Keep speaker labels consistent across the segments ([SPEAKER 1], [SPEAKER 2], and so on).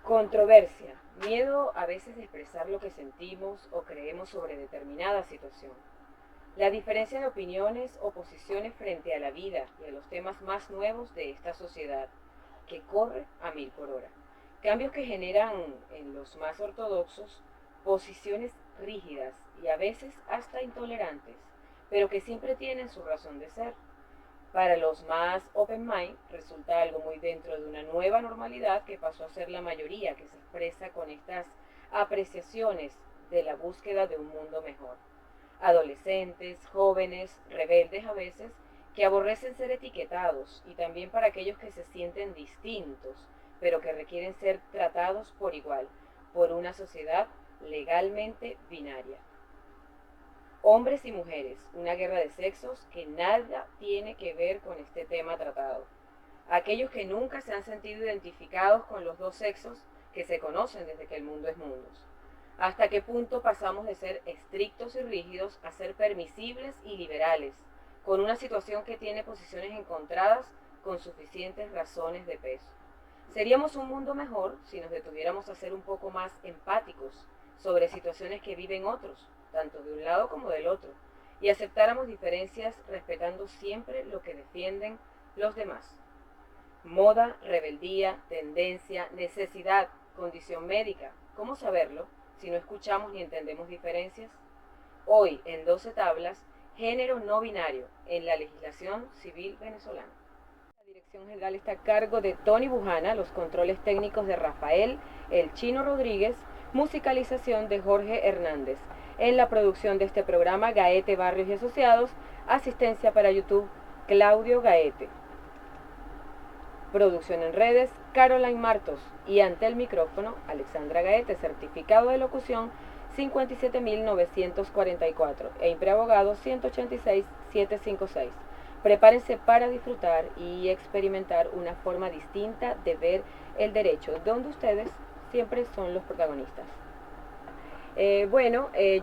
[SPEAKER 1] Controversia, miedo a veces de expresar lo que sentimos o creemos sobre determinada situación. La diferencia de opiniones o posiciones frente a la vida y a los temas más nuevos de esta sociedad, que corre a 1000 por hora. Cambios que generan en los más ortodoxos posiciones rígidas y a veces hasta intolerantes, pero que siempre tienen su razón de ser. Para los más open mind resulta algo muy dentro de una nueva normalidad que pasó a ser la mayoría, que se expresa con estas apreciaciones de la búsqueda de un mundo mejor. Adolescentes, jóvenes, rebeldes a veces, que aborrecen ser etiquetados, y también para aquellos que se sienten distintos, pero que requieren ser tratados por igual, por una sociedad legalmente binaria. Hombres y mujeres, una guerra de sexos que nada tiene que ver con este tema tratado. Aquellos que nunca se han sentido identificados con los dos sexos que se conocen desde que el mundo es mundo. ¿Hasta qué punto pasamos de ser estrictos y rígidos a ser permisibles y liberales, con una situación que tiene posiciones encontradas con suficientes razones de peso? Seríamos un mundo mejor si nos detuviéramos a ser un poco más empáticos sobre situaciones que viven otros, tanto de un lado como del otro, y aceptáramos diferencias respetando siempre lo que defienden los demás. Moda, rebeldía, tendencia, necesidad, condición médica. ¿Cómo saberlo si no escuchamos ni entendemos diferencias? Hoy, en 12 tablas, género no binario en la legislación civil venezolana. La dirección general está a cargo de Tony Bujana, los controles técnicos de Rafael El Chino Rodríguez, musicalización de Jorge Hernández. En la producción de este programa, Gaete Barrios y Asociados, asistencia para YouTube, Claudio Gaete. Producción en redes, Caroline Martos. Y ante el micrófono, Alexandra Gaete, certificado de locución 57944 e impreabogado 186756. Prepárense para disfrutar y experimentar una forma distinta de ver el derecho, donde ustedes siempre son los protagonistas.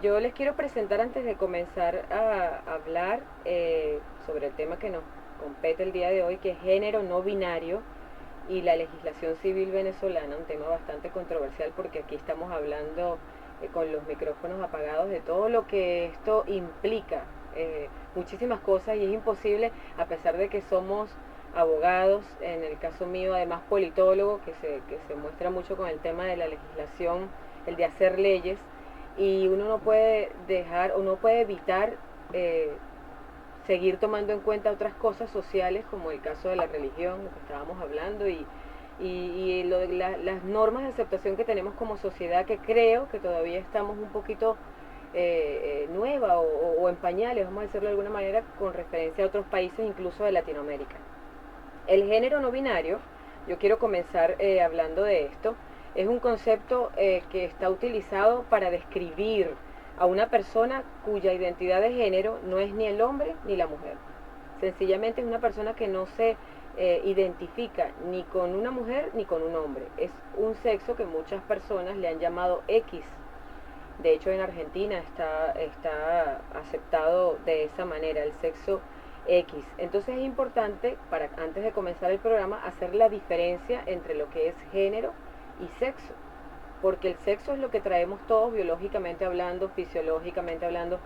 [SPEAKER 1] Yo les quiero presentar antes de comenzar a hablar sobre el tema que nos compete el día de hoy, que es género no binario y la legislación civil venezolana, un tema bastante controversial porque aquí estamos hablando con los micrófonos apagados de todo lo que esto implica, muchísimas cosas, y es imposible, a pesar de que somos abogados, en el caso mío además politólogo, que se muestra mucho con el tema de la legislación, el de hacer leyes, y uno no puede dejar o no puede evitar seguir tomando en cuenta otras cosas sociales, como el caso de la religión, lo que estábamos hablando, y las normas de aceptación que tenemos como sociedad, que creo que todavía estamos un poquito nueva o en pañales, vamos a decirlo de alguna manera, con referencia a otros países, incluso de Latinoamérica. El género no binario, yo quiero comenzar hablando de esto, es un concepto que está utilizado para describir a una persona cuya identidad de género no es ni el hombre ni la mujer. Sencillamente es una persona que no se identifica ni con una mujer ni con un hombre. Es un sexo que muchas personas le han llamado X. De hecho, en Argentina está aceptado de esa manera, el sexo X. Entonces es importante, antes de comenzar el programa, hacer la diferencia entre lo que es género y sexo, porque el sexo es lo que traemos todos biológicamente hablando, fisiológicamente hablando,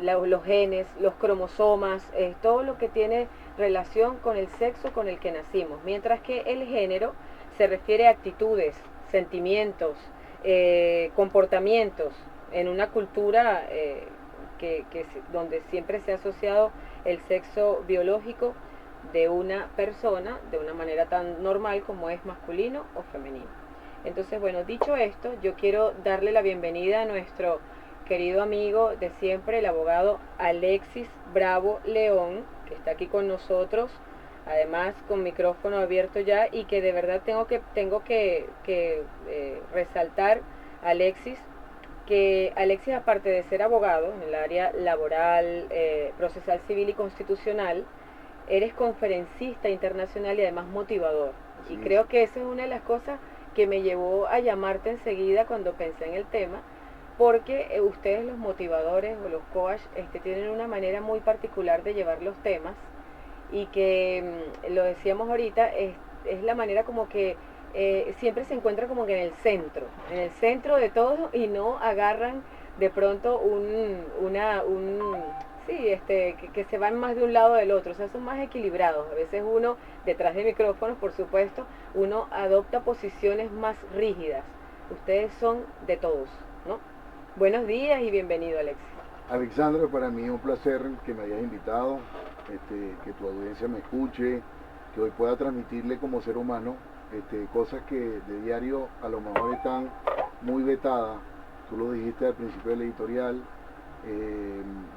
[SPEAKER 1] los genes, los cromosomas, todo lo que tiene relación con el sexo con el que nacimos, mientras que el género se refiere a actitudes, sentimientos, comportamientos en una cultura donde siempre se ha asociado el sexo biológico de una persona de una manera tan normal como es masculino o femenino. Entonces, bueno, dicho esto, yo quiero darle la bienvenida a nuestro querido amigo de siempre, el abogado Alexis Bravo León, que está aquí con nosotros, además con micrófono abierto ya, y que de verdad tengo que resaltar, Alexis, que Alexis, aparte de ser abogado en el área laboral, procesal, civil y constitucional, eres conferencista internacional y además motivador. Y creo que esa es una de las cosas que me llevó a llamarte enseguida cuando pensé en el tema, porque ustedes, los motivadores o los coach, tienen una manera muy particular de llevar los temas, y que lo decíamos ahorita, es la manera como que siempre se encuentra como que en el centro de todo y no agarran de pronto sí, que se van más de un lado del otro, o sea, son más equilibrados. A veces uno, detrás de micrófonos, por supuesto, uno adopta posiciones más rígidas. Ustedes son de todos, ¿no? Buenos días y bienvenido, Alex.
[SPEAKER 2] Alexandra, para mí es un placer que me hayas invitado, que tu audiencia me escuche, que hoy pueda transmitirle como ser humano cosas que de diario a lo mejor están muy vetadas. Tú lo dijiste al principio del editorial,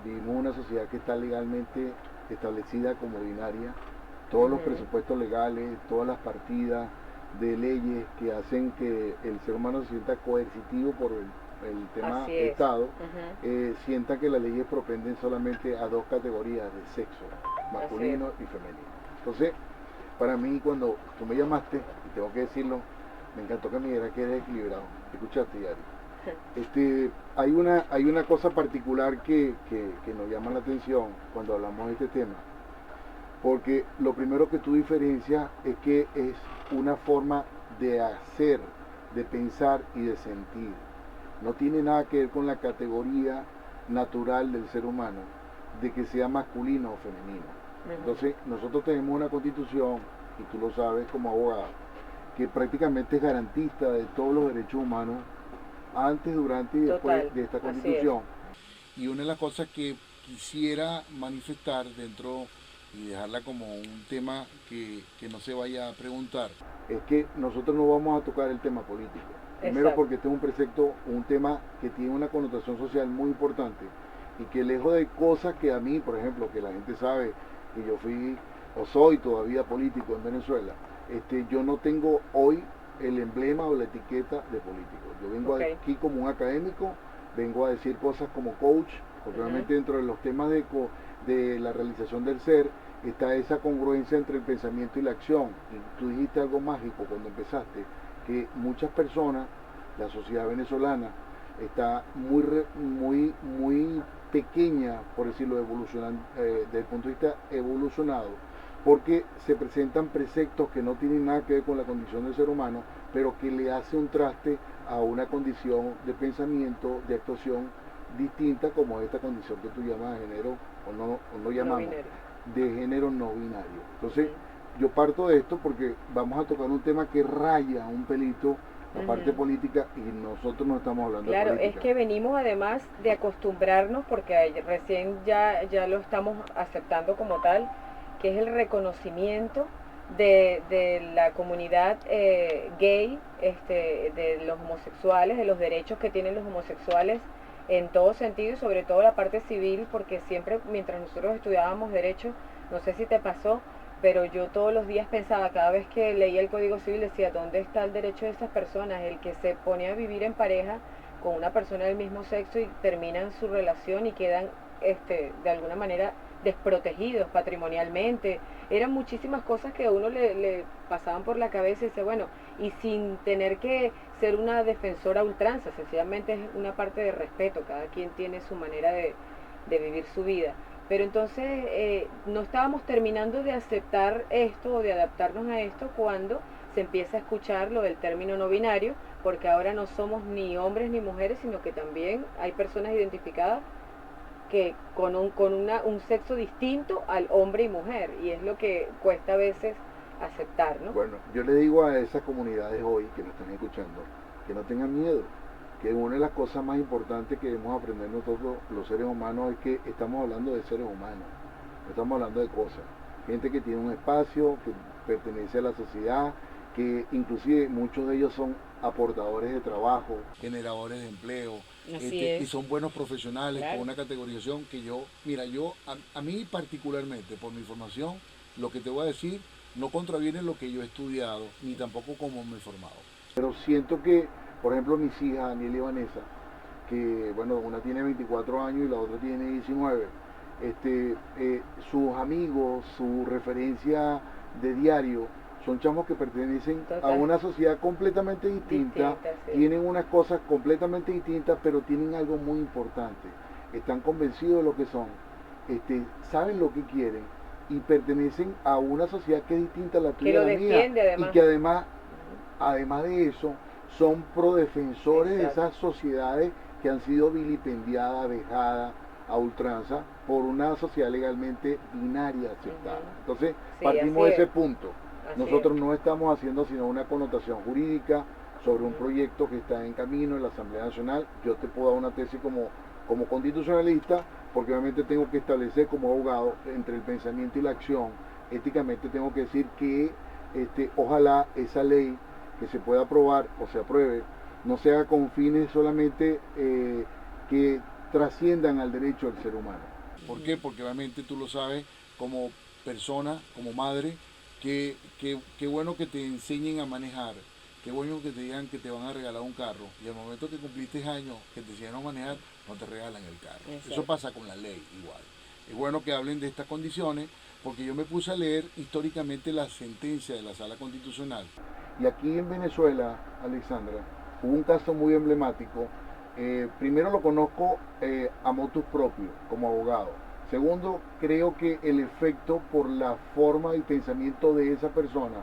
[SPEAKER 2] vivimos una sociedad que está legalmente establecida como binaria. Todos los presupuestos legales, todas las partidas de leyes que hacen que el ser humano se sienta coercitivo por el tema Estado, sienta que las leyes propenden solamente a dos categorías de sexo, masculino y femenino. Entonces, para mí, cuando tú me llamaste, y tengo que decirlo, me encantó que me dijeras que eres equilibrado. ¿Escuchaste, Yari? Hay una cosa particular que nos llama la atención cuando hablamos de este tema, porque lo primero que tú diferencias es que es una forma de hacer, de pensar y de sentir. No tiene nada que ver con la categoría natural del ser humano, de que sea masculino o femenino. Entonces, nosotros tenemos una constitución, y tú lo sabes como abogado, que prácticamente es garantista de todos los derechos humanos, antes, durante y después de esta constitución. Y una de las cosas que quisiera manifestar dentro y dejarla como un tema que no se vaya a preguntar, es que nosotros no vamos a tocar el tema político. Primero porque este es un precepto, un tema que tiene una connotación social muy importante y que lejos de cosas que a mí, por ejemplo, que la gente sabe que yo fui o soy todavía político en Venezuela, yo no tengo hoy el emblema o la etiqueta de político. Yo vengo aquí como un académico, vengo a decir cosas como coach, porque realmente dentro de los temas de la realización del ser está esa congruencia entre el pensamiento y la acción. Y tú dijiste algo mágico cuando empezaste, que muchas personas, la sociedad venezolana, está muy pequeña, por decirlo, desde el punto de vista evolucionado, porque se presentan preceptos que no tienen nada que ver con la condición del ser humano, pero que le hace un traste a una condición de pensamiento, de actuación distinta, como esta condición que tú llamas de género, o no llamamos, de género no binario. Entonces, yo parto de esto porque vamos a tocar un tema que raya un pelito la parte política y nosotros no estamos hablando de política.
[SPEAKER 1] Claro, es que venimos además de acostumbrarnos, porque recién ya lo estamos aceptando como tal, que es el reconocimiento de la comunidad gay, de los homosexuales, de los derechos que tienen los homosexuales en todo sentido y sobre todo la parte civil, porque siempre mientras nosotros estudiábamos derecho, no sé si te pasó, pero yo todos los días pensaba, cada vez que leía el Código Civil decía, ¿dónde está el derecho de esas personas? El que se pone a vivir en pareja con una persona del mismo sexo y terminan su relación y quedan de alguna manera desprotegidos patrimonialmente. Eran muchísimas cosas que a uno le pasaban por la cabeza y dice, bueno, y sin tener que ser una defensora a ultranza, sencillamente es una parte de respeto, cada quien tiene su manera de vivir su vida. Pero entonces no estábamos terminando de aceptar esto o de adaptarnos a esto cuando se empieza a escuchar lo del término no binario, porque ahora no somos ni hombres ni mujeres, sino que también hay personas identificadas que con un sexo distinto al hombre y mujer, y es lo que cuesta a veces aceptar, ¿no?
[SPEAKER 2] Bueno, yo le digo a esas comunidades hoy que nos están escuchando que no tengan miedo, que una de las cosas más importantes que debemos aprender nosotros los seres humanos es que estamos hablando de seres humanos, no estamos hablando de cosas, gente que tiene un espacio, que pertenece a la sociedad, que inclusive muchos de ellos son aportadores de trabajo, generadores de empleo, y son buenos profesionales, con una categorización que a mí particularmente, por mi formación, lo que te voy a decir no contraviene lo que yo he estudiado, ni tampoco como me he formado. Pero siento que, por ejemplo, mis hijas, Daniela y Vanessa, que bueno, una tiene 24 años y la otra tiene 19, sus amigos, su referencia de diario, son chamos que pertenecen a una sociedad completamente distinta, tienen unas cosas completamente distintas, pero tienen algo muy importante, están convencidos de lo que son, saben lo que quieren y pertenecen a una sociedad que es distinta a la tuya y la mía, y que además además de eso, son prodefensores de
[SPEAKER 1] Exacto.
[SPEAKER 2] esas sociedades que han sido vilipendiadas, vejadas a ultranza por una sociedad legalmente binaria aceptada.
[SPEAKER 1] Ujú.
[SPEAKER 2] Entonces,
[SPEAKER 1] Sí,
[SPEAKER 2] partimos
[SPEAKER 1] así
[SPEAKER 2] de ese
[SPEAKER 1] es,
[SPEAKER 2] punto.
[SPEAKER 1] así es.
[SPEAKER 2] Nosotros no estamos haciendo sino una connotación jurídica sobre un
[SPEAKER 1] Ujú.
[SPEAKER 2] proyecto que está en camino en la Asamblea Nacional. Yo te puedo dar una tesis como constitucionalista, porque obviamente tengo que establecer como abogado entre el pensamiento y la acción. Éticamente tengo que decir que ojalá esa ley que se pueda aprobar o se apruebe no se haga con fines solamente que trasciendan al derecho del ser humano. ¿Por qué?
[SPEAKER 1] Ujú.
[SPEAKER 2] Porque obviamente tú lo sabes como persona, como madre, que bueno que te enseñen a manejar, qué bueno que te digan que te van a regalar un carro y al momento que cumpliste años que te enseñaron a manejar, no te regalan el carro. Eso
[SPEAKER 1] Exacto.
[SPEAKER 2] pasa con la ley igual. Es bueno que hablen de estas condiciones porque yo me puse a leer históricamente la sentencia de la Sala Constitucional. Y aquí en Venezuela, Alexandra, hubo un caso muy emblemático. Primero lo conozco a motus propio, como abogado. Segundo, creo que el efecto por la forma y pensamiento de esa persona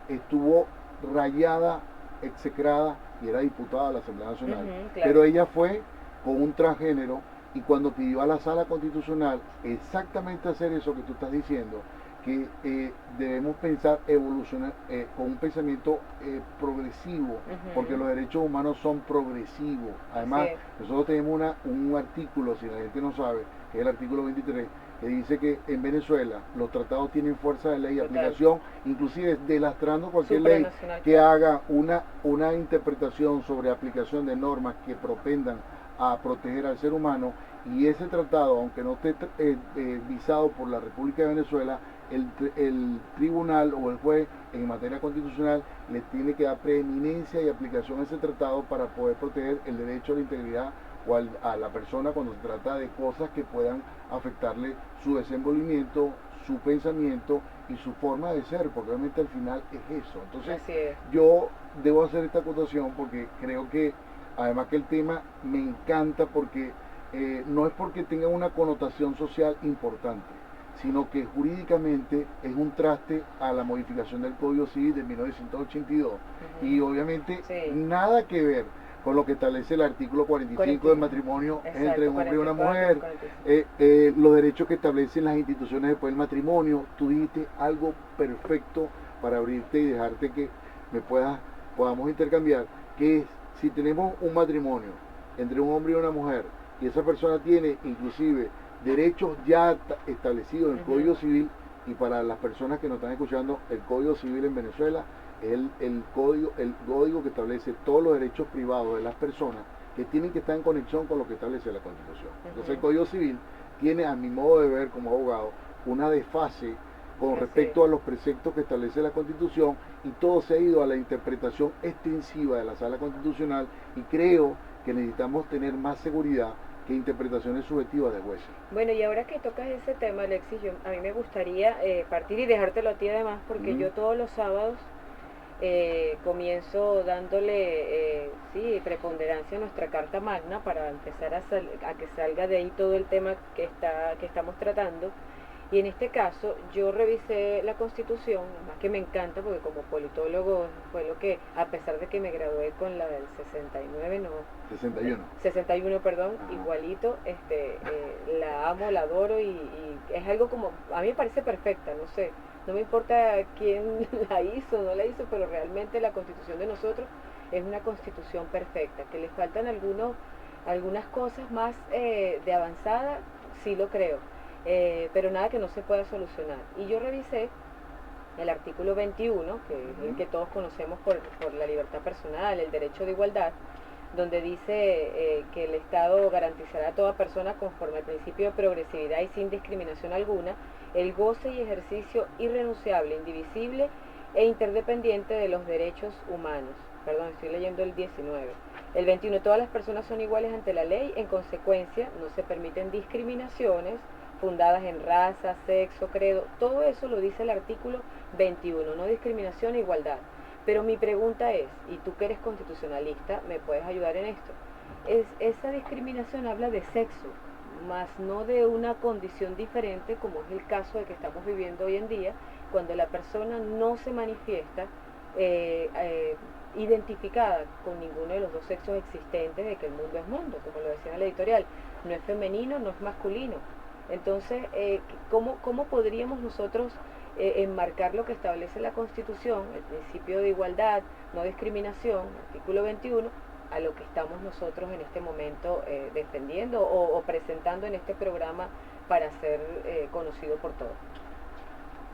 [SPEAKER 2] estuvo rayada, execrada y era diputada de la Asamblea Nacional.
[SPEAKER 1] Ujú,
[SPEAKER 2] Pero
[SPEAKER 1] claro.
[SPEAKER 2] ella fue con un transgénero y cuando pidió a la Sala Constitucional exactamente hacer eso que tú estás diciendo, que debemos pensar, evolucionar con un pensamiento progresivo, porque
[SPEAKER 1] Ujú.
[SPEAKER 2] los derechos humanos son progresivos.
[SPEAKER 1] Así
[SPEAKER 2] Además,
[SPEAKER 1] es.
[SPEAKER 2] nosotros tenemos un artículo, si la gente no sabe, que es el artículo 23, que dice que en Venezuela los tratados tienen fuerza de ley y
[SPEAKER 1] Total.
[SPEAKER 2] aplicación, inclusive delastrando cualquier ley
[SPEAKER 1] Supranacional,
[SPEAKER 2] que
[SPEAKER 1] claro.
[SPEAKER 2] haga una interpretación sobre aplicación de normas que propendan a proteger al ser humano, y ese tratado, aunque no esté visado por la República de Venezuela, el tribunal o el juez en materia constitucional le tiene que dar preeminencia y aplicación a ese tratado para poder proteger el derecho a la integridad o a la persona cuando se trata de cosas que puedan afectarle su desenvolvimiento, su pensamiento y su forma de ser, porque obviamente al final es eso. Entonces
[SPEAKER 1] Así es.
[SPEAKER 2] yo debo hacer esta acotación porque creo que además que el tema me encanta porque no es porque tenga una connotación social importante, sino que jurídicamente es un traste a la modificación del Código Civil de 1982 y
[SPEAKER 1] Ujú.
[SPEAKER 2] obviamente
[SPEAKER 1] Sí.
[SPEAKER 2] nada que ver con lo que establece el artículo 45 del
[SPEAKER 1] 40.
[SPEAKER 2] matrimonio entre
[SPEAKER 1] Exacto,
[SPEAKER 2] un hombre y una
[SPEAKER 1] 44,
[SPEAKER 2] mujer,
[SPEAKER 1] 45.
[SPEAKER 2] los derechos que establecen las instituciones después del matrimonio. Tú dijiste algo perfecto para abrirte y dejarte que podamos intercambiar, que es si tenemos un matrimonio entre un hombre y una mujer y esa persona tiene inclusive derechos ya establecidos en el
[SPEAKER 1] Ujú.
[SPEAKER 2] Código Civil, y para las personas que nos están escuchando, el Código Civil en Venezuela es el código que establece todos los derechos privados de las personas que tienen que estar en conexión con lo que establece la Constitución. Entonces el
[SPEAKER 1] Ujú.
[SPEAKER 2] Código Civil tiene, a mi modo de ver como abogado, una desfase con
[SPEAKER 1] Así es.
[SPEAKER 2] respecto a los preceptos que establece la Constitución, y todo se ha ido a la interpretación extensiva de la Sala Constitucional, y creo que necesitamos tener más seguridad que interpretaciones subjetivas de jueces.
[SPEAKER 1] Bueno, y ahora que tocas ese tema, Alexis, a mí me gustaría partir y dejártelo a ti además, porque
[SPEAKER 2] ¿Mm?
[SPEAKER 1] yo todos los sábados comienzo dándole, sí, preponderancia a nuestra Carta Magna para empezar a que salga de ahí todo el tema que estamos tratando. Y en este caso yo revisé la Constitución, más que me encanta porque como politólogo fue lo que, a pesar de que me gradué con la del 69, no,
[SPEAKER 2] 61.
[SPEAKER 1] 61, perdón,
[SPEAKER 2] Ajá.
[SPEAKER 1] igualito, la amo, la adoro y es algo como, a mí me parece perfecta, no sé, no me importa quién la hizo, no la hizo, pero realmente la Constitución de nosotros es una Constitución perfecta, que le faltan algunas cosas más de avanzada, sí lo creo, pero nada que no se pueda solucionar. Y yo revisé el artículo 21, que es el
[SPEAKER 2] Uh-huh.
[SPEAKER 1] que todos conocemos por la libertad personal, el derecho de igualdad, donde dice que el Estado garantizará a toda persona, conforme al principio de progresividad y sin discriminación alguna, el goce y ejercicio irrenunciable, indivisible e interdependiente de los derechos humanos. Perdón, estoy leyendo el 19. El 21, todas las personas son iguales ante la ley, en consecuencia no se permiten discriminaciones fundadas en raza, sexo, credo, todo eso lo dice el artículo 21, no discriminación e igualdad. Pero mi pregunta es, y tú que eres constitucionalista, me puedes ayudar en esto, esa discriminación habla de sexo, más no de una condición diferente como es el caso de que estamos viviendo hoy en día, cuando la persona no se manifiesta eh, eh, identificada con ninguno de los dos sexos existentes, de que el mundo es mundo, como lo decía en la editorial, no es femenino, no es masculino. Entonces, ¿cómo podríamos nosotros enmarcar lo que establece la Constitución, el principio de igualdad, no discriminación, artículo 21, a lo que estamos nosotros en este momento defendiendo o presentando en este programa para ser conocido por todos?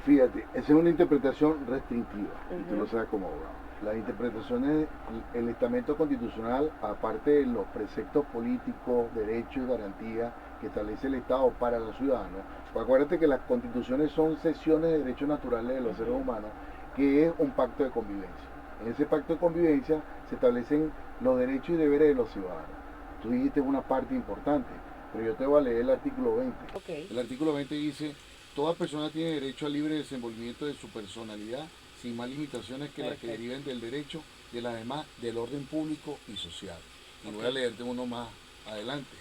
[SPEAKER 2] Fíjate, esa es una interpretación restrictiva, y tú lo sabes como abogado. Las interpretaciones, el estamento constitucional, aparte de los preceptos políticos, derechos y garantías que establece el Estado para los ciudadanos, pues acuérdate que las constituciones son sesiones de derechos naturales de los seres humanos, que es un pacto de convivencia. En ese pacto de convivencia se establecen los derechos y deberes de los ciudadanos. Tú dijiste una parte importante, pero yo te voy a leer el artículo 20.
[SPEAKER 1] Okay.
[SPEAKER 2] El artículo 20 dice: toda persona tiene derecho al libre desenvolvimiento de su personalidad, sin más limitaciones que las que deriven del derecho y de las demás del orden público y social. Y voy a leerte uno más adelante.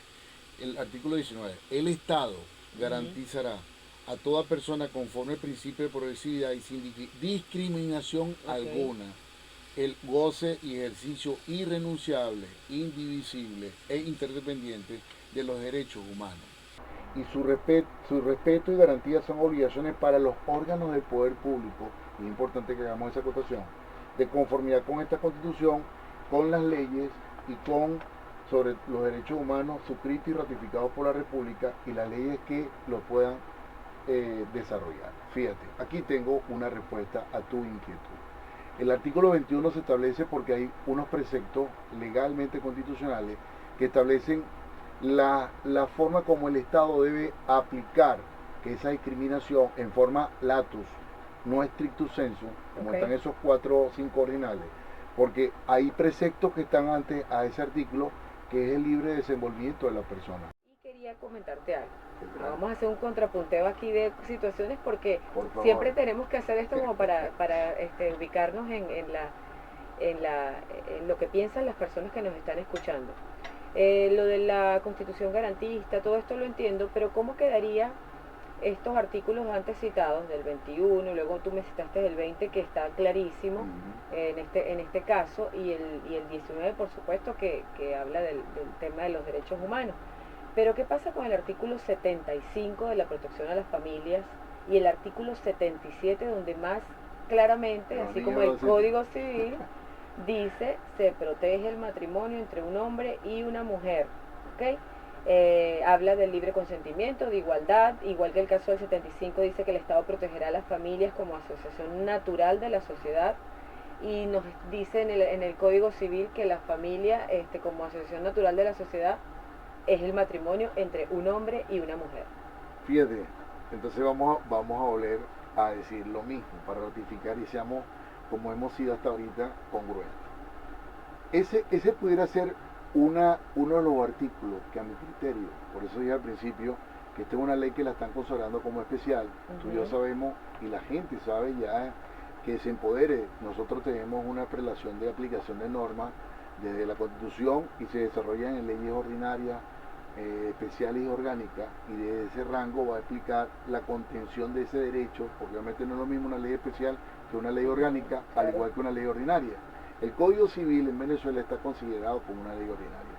[SPEAKER 2] El artículo 19. El Estado garantizará a toda persona, conforme al principio de progresividad y sin discriminación alguna, el goce y ejercicio irrenunciable, indivisible e interdependiente de los derechos humanos. Y su respeto y garantía son obligaciones para los órganos del poder público, y es importante que hagamos esa acotación, de conformidad con esta Constitución, con las leyes y con sobre los derechos humanos suscritos y ratificados por la República y las leyes que los puedan desarrollar. Fíjate, aquí tengo una respuesta a tu inquietud. El artículo 21 se establece porque hay unos preceptos legalmente constitucionales que establecen la forma como el Estado debe aplicar esa discriminación en forma latus, no stricto sensu, como están esos 4 o 5 ordinales, porque hay preceptos que están antes a ese artículo, que es el libre desenvolvimiento de la persona.
[SPEAKER 1] Y quería comentarte algo. Vamos a hacer un contrapunteo aquí de situaciones porque siempre tenemos que hacer esto como para ubicarnos en lo que piensan las personas que nos están escuchando. Lo de la Constitución garantista, todo esto lo entiendo, pero ¿cómo quedaría estos artículos antes citados del 21, y luego tú me citaste del 20, que está clarísimo en este caso, y el 19, por supuesto, que habla del tema de los derechos humanos? Pero ¿qué pasa con el artículo 75 de la protección a las familias y el artículo 77, donde más claramente, así como el Código Civil, dice se protege el matrimonio entre un hombre y una mujer? ¿Okay? Habla del libre consentimiento, de igualdad, igual que el caso del 75 dice que el Estado protegerá a las familias como asociación natural de la sociedad, y nos dice en el Código Civil que la familia como asociación natural de la sociedad es el matrimonio entre un hombre y una mujer.
[SPEAKER 2] Fíjate, entonces vamos a volver a decir lo mismo para ratificar y seamos, como hemos sido hasta ahorita, congruentes. Ese pudiera ser uno de los artículos que, a mi criterio, por eso dije al principio que esta es una ley que la están consagrando como especial. Tú y yo sabemos, y la gente sabe ya, que se empodere. Nosotros tenemos una prelación de aplicación de normas desde la Constitución y se desarrollan en leyes ordinarias, especiales y orgánicas, y desde ese rango va a explicar la contención de ese derecho, porque obviamente no es lo mismo una ley especial que una ley orgánica, al igual que una ley ordinaria. El Código Civil en Venezuela está considerado como una ley ordinaria.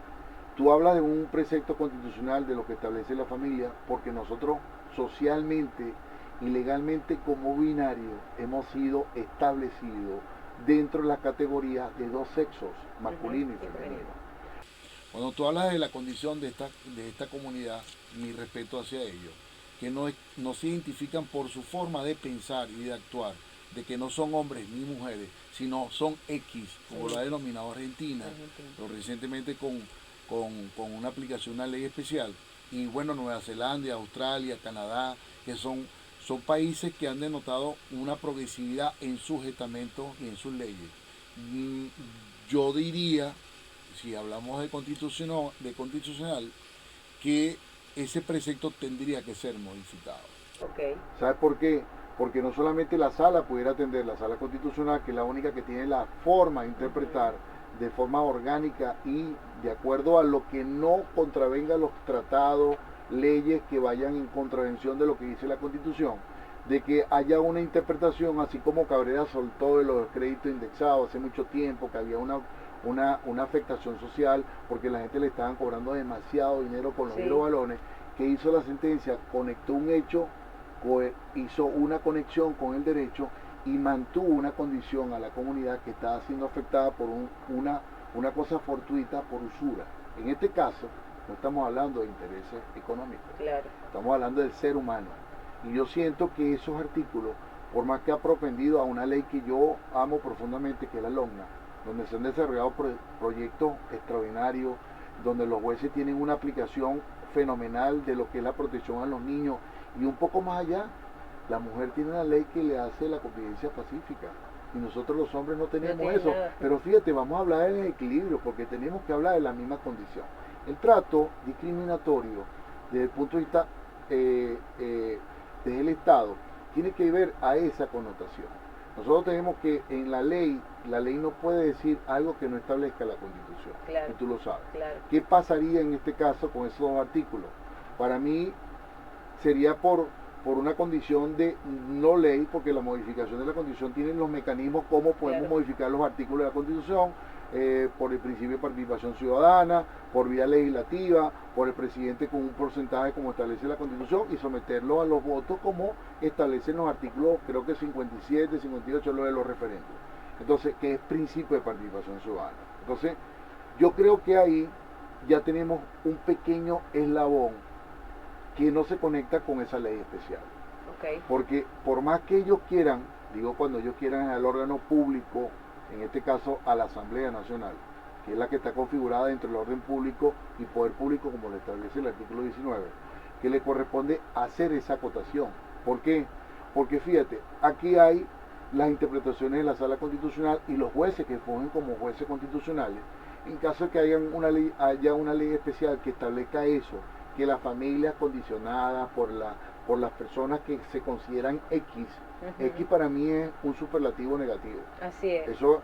[SPEAKER 2] Tú hablas de un precepto constitucional de lo que establece la familia, porque nosotros socialmente y legalmente como binario hemos sido establecidos dentro de las categorías de dos sexos, masculino y femenino. Cuando tú hablas de la condición de esta comunidad, mi respeto hacia ellos, que no se identifican por su forma de pensar y de actuar, de que no son hombres ni mujeres, sino son X, como lo ha denominado Argentina, pero recientemente con una aplicación, una ley especial, y bueno, Nueva Zelanda, Australia, Canadá, que son países que han denotado una progresividad en sus estamentos y en sus leyes. Yo diría, si hablamos de constitucional, que ese precepto tendría que ser modificado.
[SPEAKER 1] Okay.
[SPEAKER 2] ¿Sabes por qué? Porque no solamente la sala pudiera atender, la sala constitucional, que es la única que tiene la forma de interpretar de forma orgánica y de acuerdo a lo que no contravenga los tratados, leyes que vayan en contravención de lo que dice la Constitución, de que haya una interpretación, así como Cabrera soltó de los créditos indexados hace mucho tiempo, que había una afectación social porque la gente le estaban cobrando demasiado dinero por los hidrobalones, que hizo la sentencia, conectó un hecho, hizo una conexión con el derecho y mantuvo una condición a la comunidad que estaba siendo afectada por una cosa fortuita, por usura. En este caso, no estamos hablando de intereses económicos,
[SPEAKER 1] claro,
[SPEAKER 2] estamos hablando del ser humano. Y yo siento que esos artículos, por más que ha propendido a una ley que yo amo profundamente, que es la LOGNA, donde se han desarrollado proyectos extraordinarios, donde los jueces tienen una aplicación fenomenal de lo que es la protección a los niños, y un poco más allá, la mujer tiene una ley que le hace la convivencia pacífica, y nosotros los hombres no tenemos eso.
[SPEAKER 1] Nada.
[SPEAKER 2] Pero fíjate, vamos a hablar del equilibrio, porque tenemos que hablar de la misma condición. El trato discriminatorio, desde el punto de vista del Estado, tiene que ver a esa connotación. Nosotros tenemos que en la ley no puede decir algo que no establezca la Constitución,
[SPEAKER 1] claro,
[SPEAKER 2] y tú lo sabes.
[SPEAKER 1] Claro.
[SPEAKER 2] ¿Qué pasaría en este caso con esos dos artículos? Para mí sería por una condición de no ley, porque la modificación de la Constitución tiene los mecanismos como podemos modificar los artículos de la Constitución, por el principio de participación ciudadana, por vía legislativa, por el presidente con un porcentaje como establece la Constitución y someterlo a los votos como establecen los artículos, creo que 57, 58, lo de los referendos. Entonces, que es principio de participación ciudadana. Entonces, yo creo que ahí ya tenemos un pequeño eslabón que no se conecta con esa ley especial.
[SPEAKER 1] Okay.
[SPEAKER 2] Porque por más que ellos quieran, digo cuando ellos quieran al órgano público, en este caso a la Asamblea Nacional, que es la que está configurada dentro del orden público y poder público como lo establece el artículo 19, que le corresponde hacer esa acotación. ¿Por qué? Porque fíjate, aquí hay las interpretaciones de la Sala Constitucional y los jueces que fungen como jueces constitucionales, en caso de que haya una ley especial que establezca eso, que las familias condicionadas por las personas que se consideran X, X para mí es un superlativo negativo.
[SPEAKER 1] Así es.
[SPEAKER 2] Eso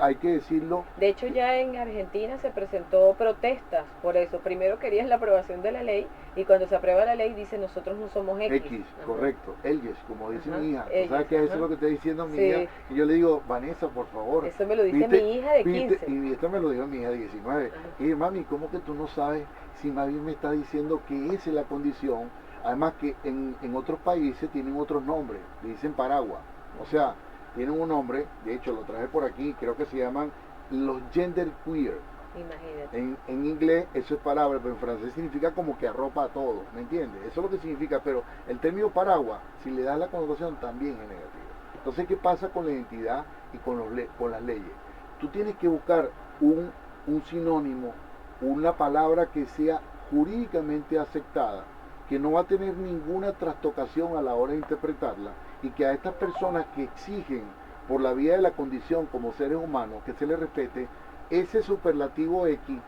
[SPEAKER 2] hay que decirlo.
[SPEAKER 1] De hecho, ya en Argentina se presentó protestas por eso. Primero querían la aprobación de la ley y cuando se aprueba la ley dice nosotros no somos X.
[SPEAKER 2] X, correcto. Ellos, como dice mi hija.
[SPEAKER 1] Ellos,
[SPEAKER 2] ¿Sabes qué es eso lo que está diciendo mi hija? Y yo le digo, Vanessa, por favor.
[SPEAKER 1] Eso me lo dice mi hija de 15.
[SPEAKER 2] Y esto me lo dijo mi hija de 19. Y mami, ¿cómo que tú no sabes si más bien me está diciendo que esa es la condición? Además que en otros países tienen otros nombres, le dicen paraguas. O sea, tienen un nombre, de hecho lo traje por aquí, creo que se llaman los gender queer.
[SPEAKER 1] Imagínate.
[SPEAKER 2] En inglés eso es palabra, pero en francés significa como que arropa a todo, ¿me entiendes? Eso es lo que significa, pero el término paraguas, si le das la connotación, también es negativo. Entonces, ¿qué pasa con la identidad y con las leyes? Tú tienes que buscar un sinónimo, una palabra que sea jurídicamente aceptada, que no va a tener ninguna trastocación a la hora de interpretarla, y que a estas personas que exigen por la vía de la condición como seres humanos que se les respete ese superlativo X.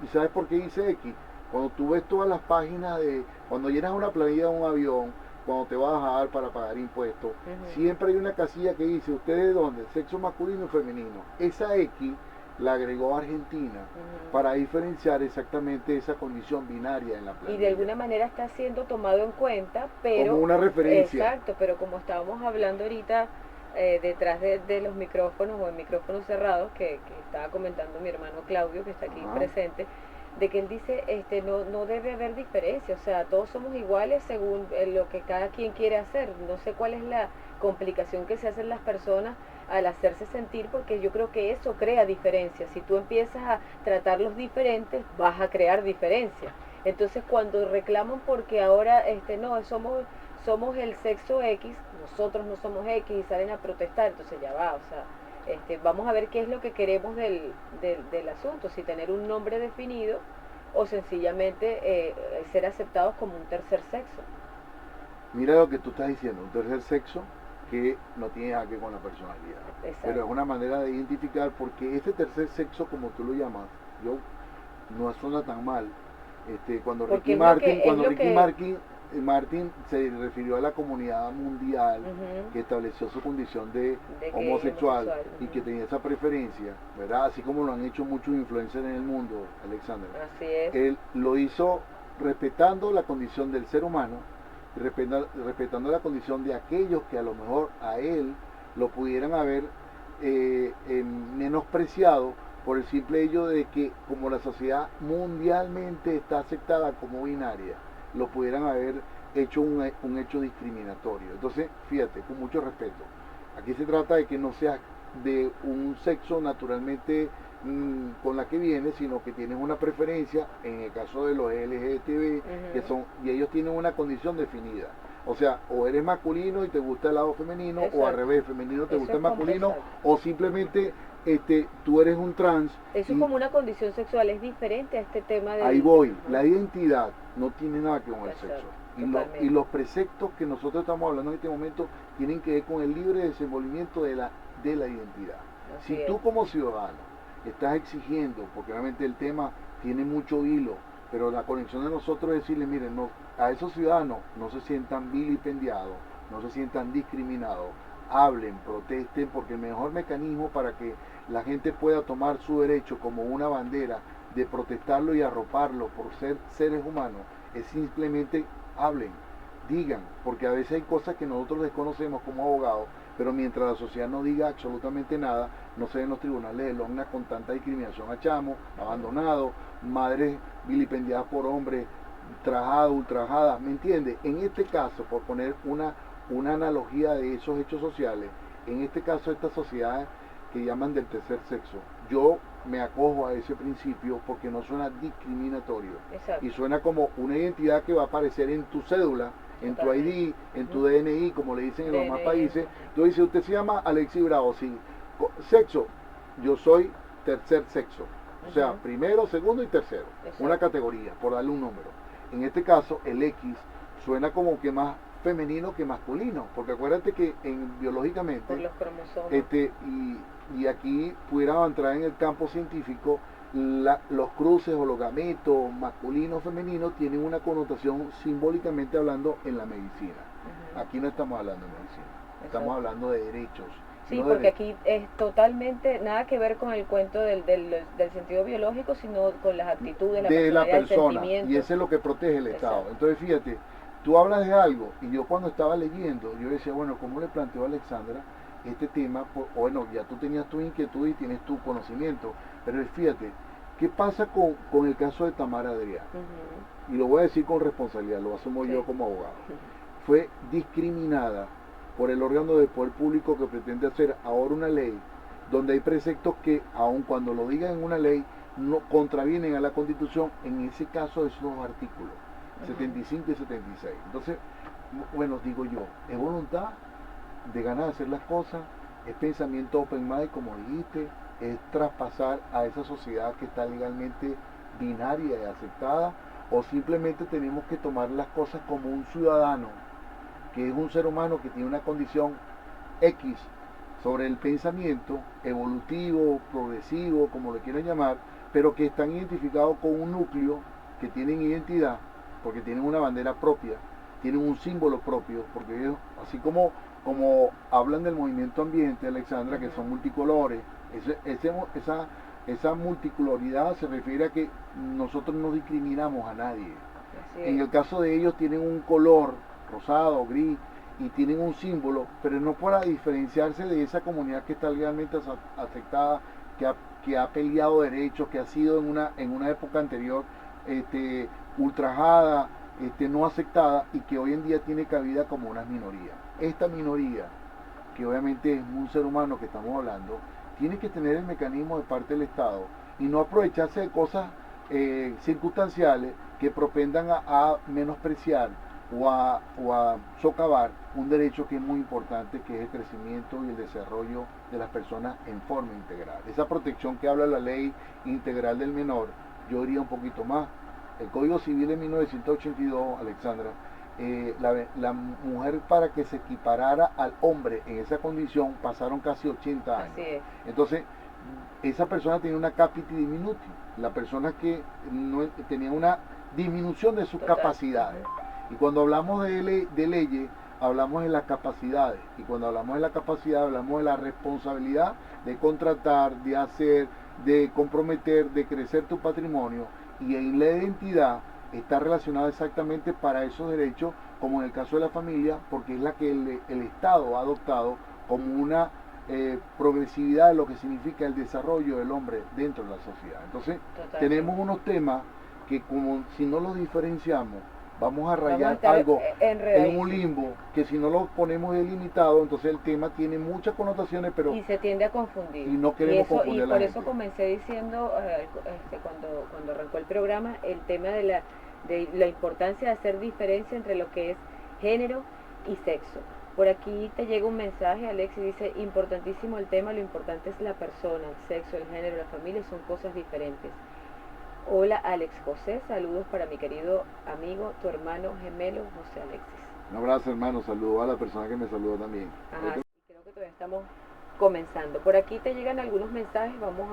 [SPEAKER 2] ¿Y sabes por qué dice X? Cuando tú ves todas las páginas cuando llenas una planilla de un avión, cuando te vas a bajar para pagar impuestos, siempre hay una casilla que dice, ¿ustedes de dónde? Sexo masculino y femenino. Esa X la agregó Argentina para diferenciar exactamente esa condición binaria en la planilla.
[SPEAKER 1] Y de alguna manera está siendo tomado en cuenta, pero...
[SPEAKER 2] Como una referencia.
[SPEAKER 1] Exacto, pero como estábamos hablando ahorita detrás de los micrófonos o en micrófonos cerrados, que estaba comentando mi hermano Claudio, que está aquí presente, de que él dice, no debe haber diferencia, o sea, todos somos iguales según lo que cada quien quiere hacer. No sé cuál es la complicación que se hacen las personas al hacerse sentir, porque yo creo que eso crea diferencias. Si tú empiezas a tratarlos diferentes, vas a crear diferencias. Entonces, cuando reclaman porque ahora no, somos el sexo X, nosotros no somos X, y salen a protestar, entonces ya va, o sea, vamos a ver qué es lo que queremos del asunto, si tener un nombre definido o sencillamente ser aceptados como un tercer sexo.
[SPEAKER 2] Mira lo que tú estás diciendo, un tercer sexo que no tiene nada que ver con la personalidad.
[SPEAKER 1] Exacto.
[SPEAKER 2] Pero es una manera de identificar, porque este tercer sexo, como tú lo llamas, no suena tan mal. Cuando Ricky Martin se refirió a la comunidad mundial que estableció su condición de homosexual y que tenía esa preferencia, ¿verdad? Así como lo han hecho muchos influencers en el mundo, Alexander.
[SPEAKER 1] Así es.
[SPEAKER 2] Él lo hizo respetando la condición del ser humano, respetando la condición de aquellos que a lo mejor a él lo pudieran haber menospreciado por el simple hecho de que como la sociedad mundialmente está aceptada como binaria, lo pudieran haber hecho un hecho discriminatorio. Entonces, fíjate, con mucho respeto, aquí se trata de que no seas de un sexo naturalmente con la que vienes, sino que tienes una preferencia, en el caso de los LGTB, que son, y ellos tienen una condición definida. O sea, o eres masculino y te gusta el lado femenino, exacto, o al revés, femenino te gusta el masculino, o simplemente tú eres un trans.
[SPEAKER 1] Eso es como una condición sexual, es diferente a este tema de...
[SPEAKER 2] Ahí voy, la identidad no tiene nada que ver con el sexo. Y los preceptos que nosotros estamos hablando en este momento tienen que ver con el libre desenvolvimiento de la identidad. Así si tú como ciudadano estás exigiendo, porque obviamente el tema tiene mucho hilo, pero la conexión de nosotros es decirle, miren, no, a esos ciudadanos no se sientan vilipendiados, no se sientan discriminados, hablen, protesten, porque el mejor mecanismo para que la gente pueda tomar su derecho como una bandera de protestarlo y arroparlo por ser seres humanos es simplemente hablen, digan, porque a veces hay cosas que nosotros desconocemos como abogados, pero mientras la sociedad no diga absolutamente nada, no se ven los tribunales de Logna con tanta discriminación a chamos, abandonados, madres vilipendiadas por hombres, trajadas, ultrajadas, ¿me entiendes? En este caso, por poner una analogía de esos hechos sociales, en este caso estas sociedades que llaman del tercer sexo, yo me acojo a ese principio porque no suena discriminatorio. Exacto. Y suena como una identidad que va a aparecer en tu cédula, en tu ID, en tu DNI, como le dicen en los demás países. Tú dices, usted se llama Alexis Bravo, sí. Sexo, yo soy tercer sexo. O sea, primero, segundo y tercero. Exacto. Una categoría, por darle un número. En este caso, el X suena como que más femenino que masculino, porque acuérdate que biológicamente,
[SPEAKER 1] por los cromosomas,
[SPEAKER 2] y aquí pudiéramos entrar en el campo científico, los cruces o los gametos masculino o femenino tienen una connotación simbólicamente hablando en la medicina. Aquí no estamos hablando de medicina, estamos hablando de derechos.
[SPEAKER 1] Sí, porque derechos. Aquí es totalmente nada que ver con el cuento del sentido biológico, sino con las actitudes,
[SPEAKER 2] de la persona, y eso es lo que protege el Estado. Exacto. Entonces fíjate, tú hablas de algo, y yo cuando estaba leyendo, yo decía, bueno, ¿cómo le planteó a Alexandra este tema? Bueno, ya tú tenías tu inquietud y tienes tu conocimiento, pero fíjate, ¿qué pasa con el caso de Tamara Adrián? Y lo voy a decir con responsabilidad, lo asumo yo como abogado. Fue discriminada por el órgano de poder público que pretende hacer ahora una ley donde hay preceptos que, aun cuando lo digan en una ley, no contravienen a la Constitución, en ese caso esos dos artículos, 75 y 76. Entonces, bueno, digo yo, es voluntad de ganas de hacer las cosas, es pensamiento open mind, como dijiste, es traspasar a esa sociedad que está legalmente binaria y aceptada, o simplemente tenemos que tomar las cosas como un ciudadano, que es un ser humano que tiene una condición X sobre el pensamiento, evolutivo, progresivo, como lo quieran llamar, pero que están identificados con un núcleo, que tienen identidad, porque tienen una bandera propia, tienen un símbolo propio, porque ellos, así como hablan del movimiento ambiente, Alexandra, que son multicolores, esa multicoloridad se refiere a que nosotros no discriminamos a nadie. En el caso de ellos tienen un color rosado, gris, y tienen un símbolo, pero no para diferenciarse de esa comunidad que está legalmente aceptada, que ha peleado derechos, que ha sido en una época anterior ultrajada, no aceptada, y que hoy en día tiene cabida como una minoría. Esta minoría, que obviamente es un ser humano que estamos hablando, tiene que tener el mecanismo de parte del Estado y no aprovecharse de cosas circunstanciales que propendan a menospreciar o a socavar un derecho que es muy importante, que es el crecimiento y el desarrollo de las personas en forma integral. Esa protección que habla la ley integral del menor, yo diría un poquito más. El Código Civil de 1982, Alexandra, la mujer, para que se equiparara al hombre en esa condición, pasaron casi 80 años. Entonces, esa persona tenía una capiti diminuti, la persona que no tenía una disminución de sus capacidades. Y cuando hablamos de leyes, hablamos de las capacidades. Y cuando hablamos de la capacidad, hablamos de la responsabilidad de contratar, de hacer, de comprometer, de crecer tu patrimonio. Y en la identidad está relacionada exactamente para esos derechos, como en el caso de la familia, porque es la que el Estado ha adoptado como una progresividad de lo que significa el desarrollo del hombre dentro de la sociedad. Entonces, tenemos unos temas que como si no los diferenciamos, vamos a rayar algo en un limbo, que si no lo ponemos delimitado, entonces el tema tiene muchas connotaciones, pero
[SPEAKER 1] y se tiende a confundir.
[SPEAKER 2] Y no queremos confundir a la gente.
[SPEAKER 1] Y por eso comencé diciendo, cuando arrancó el programa, el tema de la importancia de hacer diferencia entre lo que es género y sexo. Por aquí te llega un mensaje, Alex, y dice, importantísimo el tema, lo importante es la persona, el sexo, el género, la familia son cosas diferentes. Hola Alex José, saludos para mi querido amigo, tu hermano gemelo José Alexis.
[SPEAKER 2] Un abrazo, hermano, saludo a la persona que me saludó también.
[SPEAKER 1] Ajá, sí, creo que todavía estamos comenzando. Por aquí te llegan algunos mensajes, vamos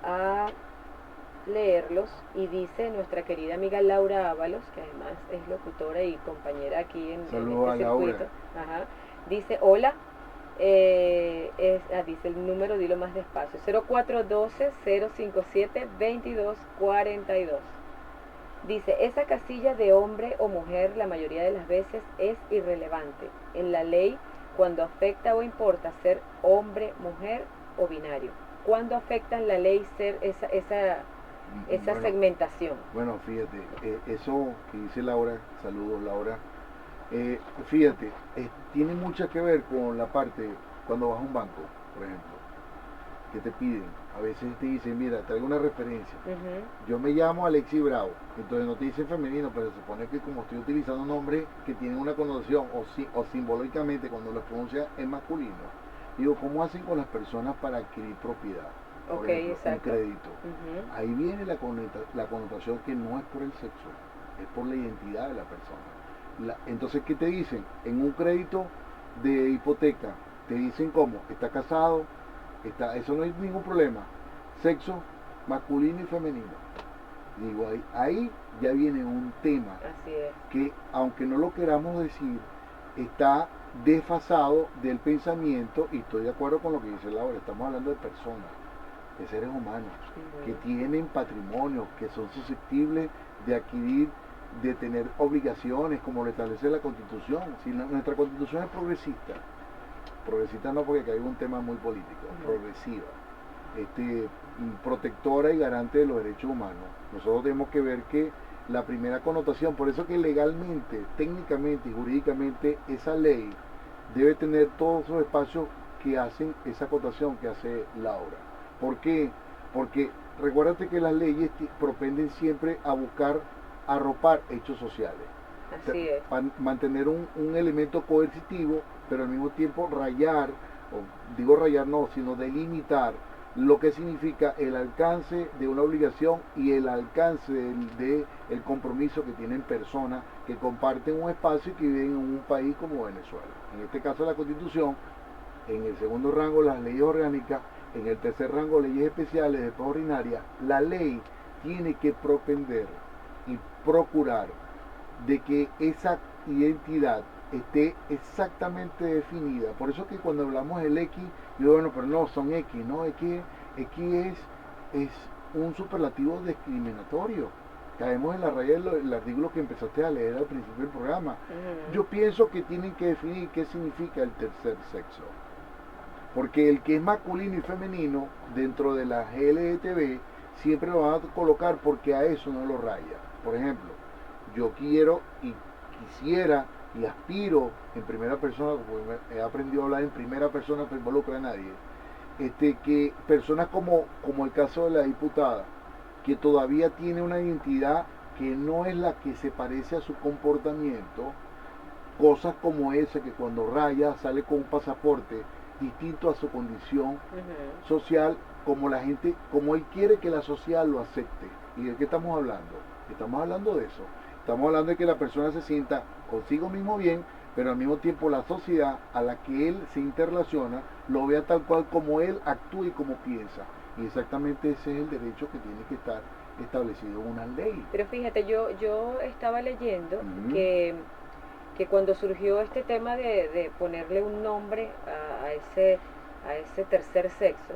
[SPEAKER 1] a leerlos, y dice nuestra querida amiga Laura Ábalos, que además es locutora y compañera aquí en este circuito. Ajá. Dice, hola, dice el número, dilo más despacio, 0412-057-2242. Dice, esa casilla de hombre o mujer la mayoría de las veces es irrelevante en la ley cuando afecta o importa ser hombre, mujer o binario. ¿Cuándo afecta en la ley ser esa segmentación?
[SPEAKER 2] Bueno, fíjate, eso que dice Laura, saludos Laura, fíjate, tiene mucho que ver con la parte cuando vas a un banco, por ejemplo, que te piden, a veces te dicen, mira, traigo una referencia, yo me llamo Alexis Bravo, entonces no te dicen femenino, pero se supone que como estoy utilizando un nombre que tiene una connotación o simbólicamente cuando lo pronuncia en masculino, digo, ¿cómo hacen con las personas para adquirir propiedad? Por ejemplo, un crédito. Ahí viene la connotación que no es por el sexo, es por la identidad de la persona. Entonces, ¿qué te dicen? En un crédito de hipoteca, te dicen cómo, está casado, eso no hay ningún problema, sexo masculino y femenino. Digo, ahí ya viene un tema que, aunque no lo queramos decir, está desfasado del pensamiento, y estoy de acuerdo con lo que dice Laura, estamos hablando de personas, de seres humanos, que tienen patrimonio, que son susceptibles de adquirir, de tener obligaciones, como lo establece la Constitución. Si nuestra Constitución es progresista no, porque acá hay un tema muy político, progresiva, protectora y garante de los derechos humanos. Nosotros tenemos que ver que la primera connotación, por eso que legalmente, técnicamente y jurídicamente esa ley debe tener todos esos espacios que hacen esa acotación que hace Laura. ¿Por qué? Porque recuérdate que las leyes propenden siempre a buscar arropar hechos sociales.
[SPEAKER 1] Así es.
[SPEAKER 2] Mantener un elemento coercitivo, pero al mismo tiempo rayar, o digo rayar no, sino delimitar lo que significa el alcance de una obligación y el alcance del compromiso que tienen personas que comparten un espacio y que viven en un país como Venezuela. En este caso la Constitución, en el segundo rango las leyes orgánicas, en el tercer rango leyes especiales, después ordinarias. La ley tiene que propender y procurar de que esa identidad esté exactamente definida. Por eso que cuando hablamos del X, yo bueno, pero no, son X, ¿no? X es un superlativo discriminatorio. Caemos en la raya del artículo que empezaste a leer al principio del programa. Yo pienso que tienen que definir qué significa el tercer sexo. Porque el que es masculino y femenino dentro de la LGTB siempre lo van a colocar porque a eso no lo raya. Por ejemplo, yo quiero y quisiera y aspiro en primera persona, porque he aprendido a hablar en primera persona, no involucra a nadie, que personas como el caso de la diputada, que todavía tiene una identidad que no es la que se parece a su comportamiento, cosas como esa, que cuando raya sale con un pasaporte distinto a su condición social, como la gente, como él quiere que la sociedad lo acepte. ¿Y de qué estamos hablando? Estamos hablando de eso. Estamos hablando de que la persona se sienta consigo mismo bien, pero al mismo tiempo la sociedad a la que él se interrelaciona lo vea tal cual como él actúa y como piensa. Y exactamente ese es el derecho que tiene que estar establecido en una ley.
[SPEAKER 1] Pero fíjate, yo estaba leyendo que cuando surgió este tema de ponerle un nombre a ese tercer sexo,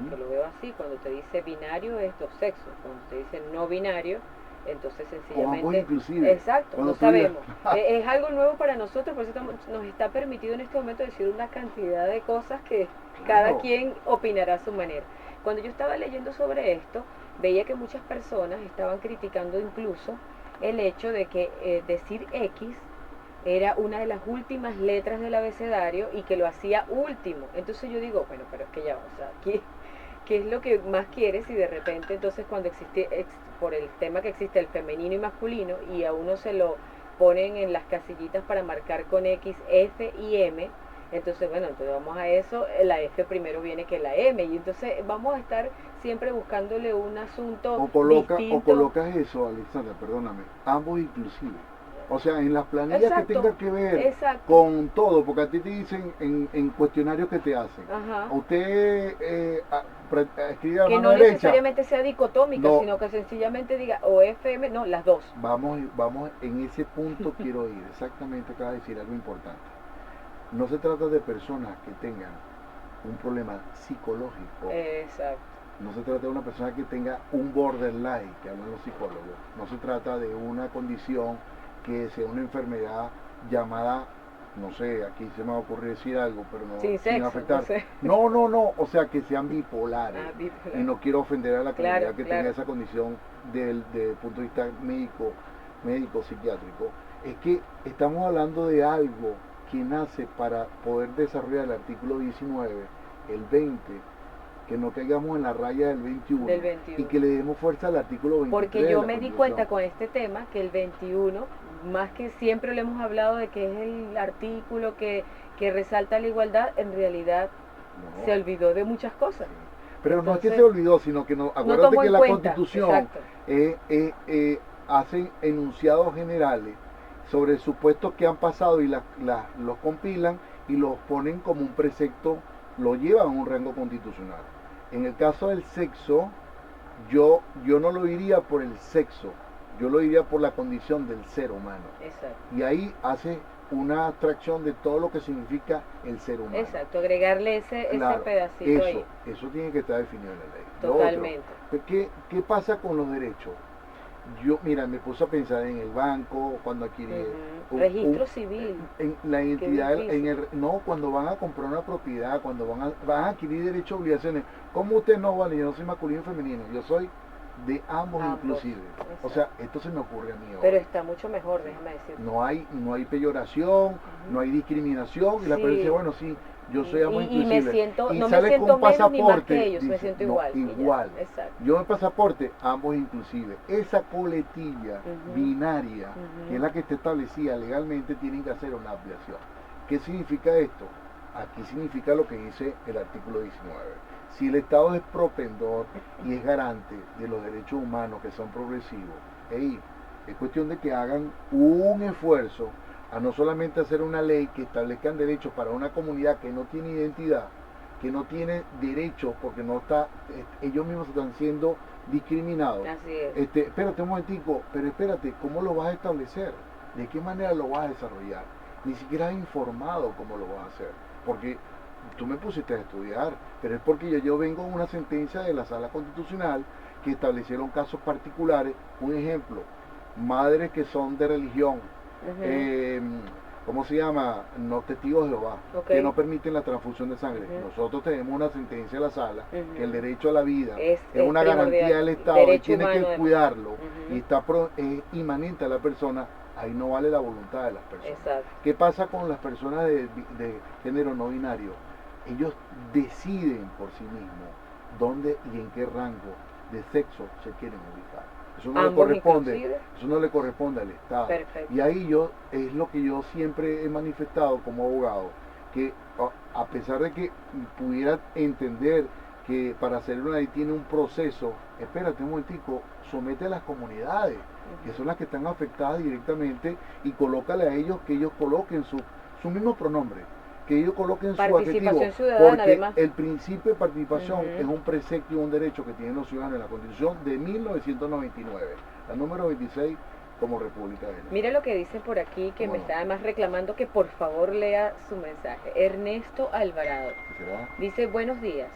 [SPEAKER 1] porque lo veo así, cuando te dice binario es dos sexos, cuando te dice no binario Entonces
[SPEAKER 2] O ambos
[SPEAKER 1] sencillamente,
[SPEAKER 2] inclusive.
[SPEAKER 1] exacto,
[SPEAKER 2] Cuando
[SPEAKER 1] no
[SPEAKER 2] tú digas,
[SPEAKER 1] sabemos. Es algo nuevo para nosotros, por eso nos está permitido en este momento decir una cantidad de cosas que cada
[SPEAKER 2] claro,
[SPEAKER 1] quien opinará a su manera. Cuando yo estaba leyendo sobre esto, veía que muchas personas estaban criticando incluso el hecho de que decir X era una de las últimas letras del abecedario y que lo hacía último. Entonces yo digo, bueno, pero es que ya, o sea, ¿qué es lo que más quieres? Y de repente entonces cuando existe, por el tema que existe el femenino y masculino, y a uno se lo ponen en las casillitas para marcar con X, F y M, entonces bueno, entonces vamos a eso, la F primero viene que la M, y entonces vamos a estar siempre buscándole un asunto
[SPEAKER 2] o
[SPEAKER 1] distinto.
[SPEAKER 2] colocas eso, Alexandra, perdóname, ambos inclusive. O sea, en las planillas que
[SPEAKER 1] Exacto,
[SPEAKER 2] tengan que ver
[SPEAKER 1] exacto.
[SPEAKER 2] con todo, porque a ti te dicen en cuestionarios que te hacen,
[SPEAKER 1] Ajá.
[SPEAKER 2] usted escribe a
[SPEAKER 1] Que
[SPEAKER 2] mano
[SPEAKER 1] no
[SPEAKER 2] derecha,
[SPEAKER 1] necesariamente sea dicotómica,
[SPEAKER 2] no,
[SPEAKER 1] sino que sencillamente diga o FM, no, las dos.
[SPEAKER 2] vamos, en ese punto quiero ir, exactamente acaba de decir algo importante. No se trata de personas que tengan un problema psicológico.
[SPEAKER 1] Exacto.
[SPEAKER 2] No se trata de una persona que tenga un borderline, que hablan los psicólogos. No se trata de una condición que sea una enfermedad llamada, no sé, aquí se me va a ocurrir decir algo, pero no,
[SPEAKER 1] Sin
[SPEAKER 2] sin
[SPEAKER 1] sexo, no
[SPEAKER 2] afectar.
[SPEAKER 1] sé.
[SPEAKER 2] No, o sea, que sean bipolares.
[SPEAKER 1] Ah,
[SPEAKER 2] Y
[SPEAKER 1] bipolar.
[SPEAKER 2] no quiero ofender a la
[SPEAKER 1] Claro,
[SPEAKER 2] comunidad que tenga
[SPEAKER 1] claro.
[SPEAKER 2] esa condición desde el punto de vista médico, psiquiátrico. Es que estamos hablando de algo que nace para poder desarrollar el artículo 19, el 20, que no caigamos en la raya del 21
[SPEAKER 1] Del
[SPEAKER 2] y
[SPEAKER 1] 21.
[SPEAKER 2] que le demos fuerza al artículo 23
[SPEAKER 1] Porque
[SPEAKER 2] de
[SPEAKER 1] yo
[SPEAKER 2] la
[SPEAKER 1] me di
[SPEAKER 2] Constitución.
[SPEAKER 1] cuenta con este tema que el 21, más que siempre le hemos hablado de que es el artículo que resalta la igualdad, en realidad
[SPEAKER 2] No,
[SPEAKER 1] se olvidó de muchas cosas.
[SPEAKER 2] sí. Pero no es que se
[SPEAKER 1] Entonces,
[SPEAKER 2] olvidó, sino que no,
[SPEAKER 1] no
[SPEAKER 2] acuérdate
[SPEAKER 1] tomó
[SPEAKER 2] que
[SPEAKER 1] en
[SPEAKER 2] la
[SPEAKER 1] cuenta.
[SPEAKER 2] Constitución
[SPEAKER 1] Exacto.
[SPEAKER 2] hacen enunciados generales sobre supuestos que han pasado y los compilan y los ponen como un precepto, lo llevan a un rango constitucional. En el caso del sexo, yo no lo iría por el sexo, yo lo iría por la condición del ser humano.
[SPEAKER 1] Exacto.
[SPEAKER 2] Y ahí hace una abstracción de todo lo que significa el ser humano.
[SPEAKER 1] Exacto, agregarle ese
[SPEAKER 2] Claro,
[SPEAKER 1] pedacito ahí.
[SPEAKER 2] eso tiene que estar definido en la ley.
[SPEAKER 1] Totalmente.
[SPEAKER 2] Lo otro, ¿qué pasa con los derechos? Yo, mira, me puse a pensar en el banco, cuando adquirí
[SPEAKER 1] Registro civil.
[SPEAKER 2] en la
[SPEAKER 1] Qué
[SPEAKER 2] identidad,
[SPEAKER 1] difícil.
[SPEAKER 2] no, cuando van a comprar una propiedad, cuando van a adquirir derechos y obligaciones. ¿Cómo usted no vale? Yo no soy masculino y femenino, yo soy de ambos
[SPEAKER 1] Ambos.
[SPEAKER 2] inclusive. O
[SPEAKER 1] Exacto.
[SPEAKER 2] sea, esto se me ocurre a mí
[SPEAKER 1] Pero
[SPEAKER 2] hoy.
[SPEAKER 1] está mucho mejor, déjame decirte.
[SPEAKER 2] No hay peyoración, no hay discriminación, y la persona dice,
[SPEAKER 1] Sí.
[SPEAKER 2] bueno, sí, yo soy ambos
[SPEAKER 1] Y me
[SPEAKER 2] inclusive.
[SPEAKER 1] siento,
[SPEAKER 2] Y
[SPEAKER 1] no me
[SPEAKER 2] sale
[SPEAKER 1] siento
[SPEAKER 2] con
[SPEAKER 1] menos ni más que
[SPEAKER 2] pasaporte,
[SPEAKER 1] ellos, me
[SPEAKER 2] dice,
[SPEAKER 1] siento
[SPEAKER 2] no,
[SPEAKER 1] igual. y ya.
[SPEAKER 2] igual.
[SPEAKER 1] Exacto.
[SPEAKER 2] Yo en pasaporte, ambos inclusive. Esa coletilla binaria, que es la que está establecida legalmente, tienen que hacer una ampliación. ¿Qué significa esto? Aquí significa lo que dice el artículo 19. Si el Estado es propendor y es garante de los derechos humanos que son progresivos, es cuestión de que hagan un esfuerzo a no solamente hacer una ley que establezcan derechos para una comunidad que no tiene identidad, que no tiene derechos porque no está, ellos mismos están siendo discriminados.
[SPEAKER 1] Así es.
[SPEAKER 2] Espérate un momentico, pero espérate, ¿cómo lo vas a establecer? ¿De qué manera lo vas a desarrollar? Ni siquiera has informado cómo lo vas a hacer, porque tú me pusiste a estudiar, pero es porque yo vengo de una sentencia de la Sala Constitucional que establecieron casos particulares. Un ejemplo, madres que son de religión, ¿cómo se llama? No testigos de Jehová, que no permiten la transfusión de sangre. Nosotros tenemos una sentencia de la Sala que el derecho a la vida es una garantía del Estado y tiene que cuidarlo y es inmanente a la persona. Ahí no vale la voluntad de las personas.
[SPEAKER 1] Exacto.
[SPEAKER 2] ¿Qué pasa con las personas de género no binario? Ellos deciden por sí mismos dónde y en qué rango de sexo se quieren ubicar. Eso no le corresponde, eso no le corresponde al Estado.
[SPEAKER 1] Perfecto.
[SPEAKER 2] Y ahí es lo que yo siempre he manifestado como abogado, que a pesar de que pudiera entender que para hacer una ley tiene un proceso, espérate un momentico, somete a las comunidades, que son las que están afectadas directamente, y colócale a ellos que ellos coloquen su mismo pronombre, que ellos coloquen su adjetivo, porque además, el principio de participación es un precepto y un derecho que tienen los ciudadanos en la Constitución de 1999, la número 26 como República de Venezuela.
[SPEAKER 1] Mira lo que dice por aquí, que me está además reclamando que por favor lea su mensaje. Ernesto Alvarado dice: buenos días,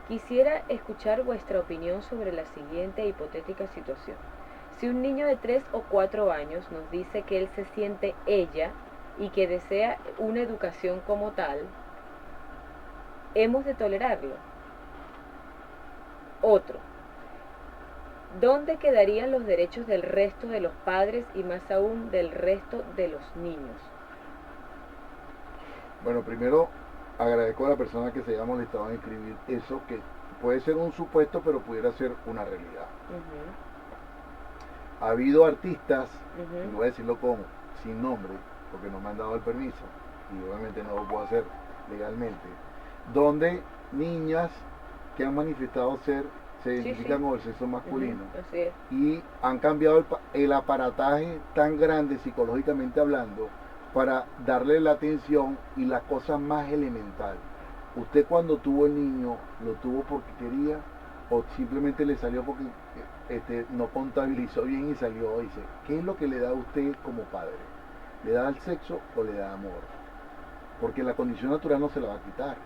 [SPEAKER 1] quisiera escuchar vuestra opinión sobre la siguiente hipotética situación. Si un niño de 3 o 4 años nos dice que él se siente ella y que desea una educación como tal, hemos de tolerarlo. Otro, ¿dónde quedarían los derechos del resto de los padres y más aún del resto de los niños?
[SPEAKER 2] Bueno, primero agradezco a la persona que se haya molestado en escribir eso, que puede ser un supuesto, pero pudiera ser una realidad. Ha habido artistas, y voy a decirlo sin nombre, porque no me han dado el permiso, y obviamente no lo puedo hacer legalmente, donde niñas que han manifestado se identifican con el sexo masculino,
[SPEAKER 1] así es.
[SPEAKER 2] Y han cambiado el aparataje tan grande psicológicamente hablando para darle la atención y las cosas más elementales. Usted cuando tuvo el niño, ¿lo tuvo porque quería o simplemente le salió porque no contabilizó bien y salió? Dice, ¿qué es lo que le da a usted como padre? ¿Le da el sexo o le da amor? Porque la condición natural no se la va a quitar.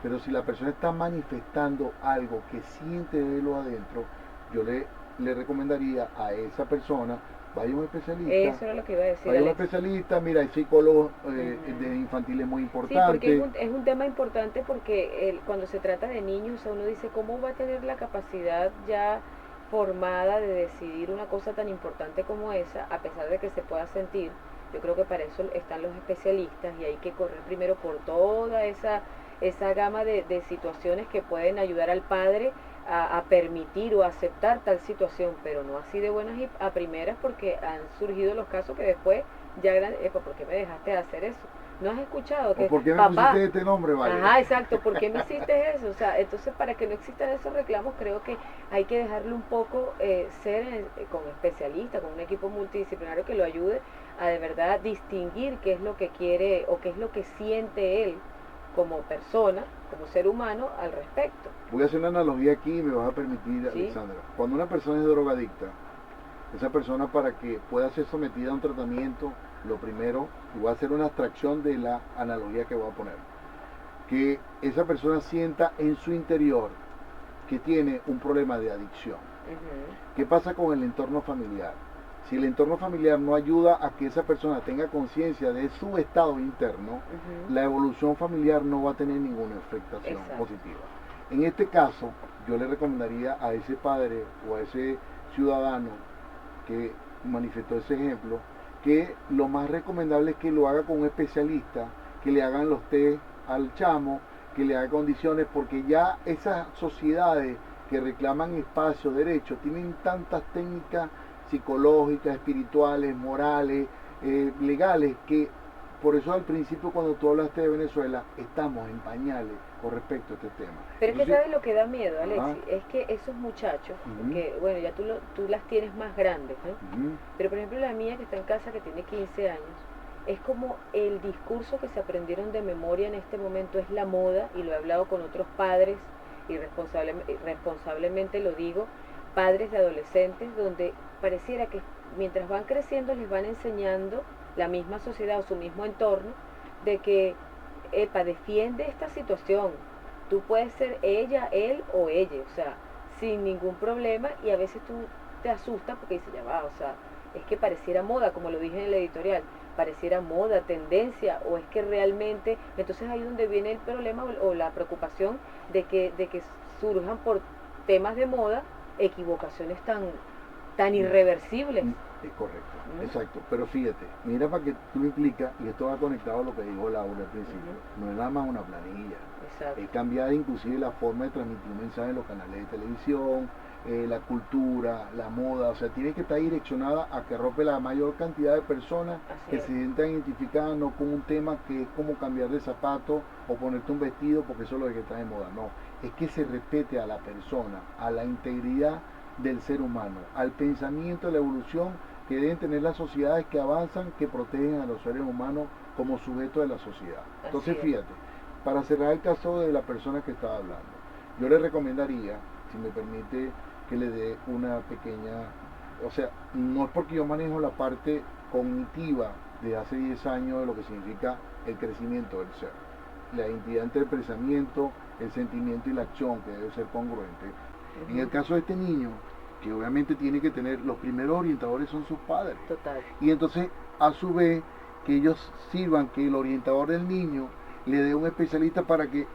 [SPEAKER 2] Pero si la persona está manifestando algo que siente de lo adentro, yo le recomendaría a esa persona, vaya a un especialista.
[SPEAKER 1] Eso era lo que iba a decir.
[SPEAKER 2] Vaya a un especialista, mira, hay psicólogos de infantiles muy importantes.
[SPEAKER 1] Sí, porque es un tema importante porque cuando se trata de niños, uno dice, ¿cómo va a tener la capacidad ya formada de decidir una cosa tan importante como esa, a pesar de que se pueda sentir? Yo creo que para eso están los especialistas y hay que correr primero por toda esa gama de situaciones que pueden ayudar al padre a permitir o aceptar tal situación, pero no así de buenas y a primeras, porque han surgido los casos que después ya ¿por qué me dejaste de hacer eso? ¿No has escuchado que
[SPEAKER 2] ¿por qué me
[SPEAKER 1] papá
[SPEAKER 2] pusiste este nombre, vale?
[SPEAKER 1] Ajá, exacto, ¿por qué me hiciste eso? O sea, entonces para que no existan esos reclamos creo que hay que dejarle un poco ser con especialistas, con un equipo multidisciplinario que lo ayude a de verdad distinguir qué es lo que quiere o qué es lo que siente él como persona, como ser humano al respecto.
[SPEAKER 2] Voy a hacer una analogía aquí y me vas a permitir,
[SPEAKER 1] ¿Sí?
[SPEAKER 2] Alexandra. Cuando una persona es drogadicta, esa persona para que pueda ser sometida a un tratamiento, lo primero, y voy a hacer una abstracción de la analogía que voy a poner, que esa persona sienta en su interior que tiene un problema de adicción. ¿Qué pasa con el entorno familiar? Si el entorno familiar no ayuda a que esa persona tenga conciencia de su estado interno, la evolución familiar no va a tener ninguna afectación positiva. En este caso, yo le recomendaría a ese padre o a ese ciudadano que manifestó ese ejemplo, que lo más recomendable es que lo haga con un especialista, que le hagan los test al chamo, que le haga condiciones, porque ya esas sociedades que reclaman espacio, derechos, tienen tantas técnicas psicológicas, espirituales, morales, legales, que por eso al principio cuando tú hablaste de Venezuela, estamos en pañales con respecto a este tema.
[SPEAKER 1] Pero es que sabes lo que da miedo, Alexis, es que esos muchachos, que bueno, ya tú las tienes más grandes, ¿no? Pero por ejemplo la mía que está en casa, que tiene 15 años, es como el discurso que se aprendieron de memoria en este momento, es la moda, y lo he hablado con otros padres, y responsablemente lo digo, padres de adolescentes, donde pareciera que mientras van creciendo les van enseñando la misma sociedad o su mismo entorno de que, defiende esta situación, tú puedes ser ella, él o ella, o sea, sin ningún problema, y a veces tú te asustas porque dices, ya va, o sea, es que pareciera moda, como lo dije en el editorial, pareciera moda, tendencia, o es que realmente, entonces ahí es donde viene el problema o la preocupación de que surjan por temas de moda equivocaciones tan irreversibles.
[SPEAKER 2] Es correcto, exacto. Pero fíjate, mira para que tú me implicas, y esto va conectado a lo que dijo Laura al principio, no es nada más una planilla.
[SPEAKER 1] Exacto.
[SPEAKER 2] Es cambiar inclusive la forma de transmitir un mensaje en los canales de televisión, la cultura, la moda, o sea, tiene que estar direccionada a que rompe la mayor cantidad de personas que se sientan identificadas no con un tema que es como cambiar de zapato o ponerte un vestido porque eso es lo que está de moda, no, es que se respete a la persona, a la integridad del ser humano, al pensamiento, a la evolución que deben tener las sociedades que avanzan, que protegen a los seres humanos como sujetos de la sociedad. Entonces fíjate, para cerrar el caso de la persona que estaba hablando, yo le recomendaría, si me permite, que le dé una pequeña, o sea, no es porque yo manejo la parte cognitiva de hace 10 años de lo que significa el crecimiento del ser, la identidad entre el pensamiento, el sentimiento y la acción, que debe ser congruente. En el caso de este niño, que obviamente tiene que tener, los primeros orientadores son sus padres.
[SPEAKER 1] Total.
[SPEAKER 2] Y entonces, a su vez, que ellos sirvan, que el orientador del niño le dé un especialista para que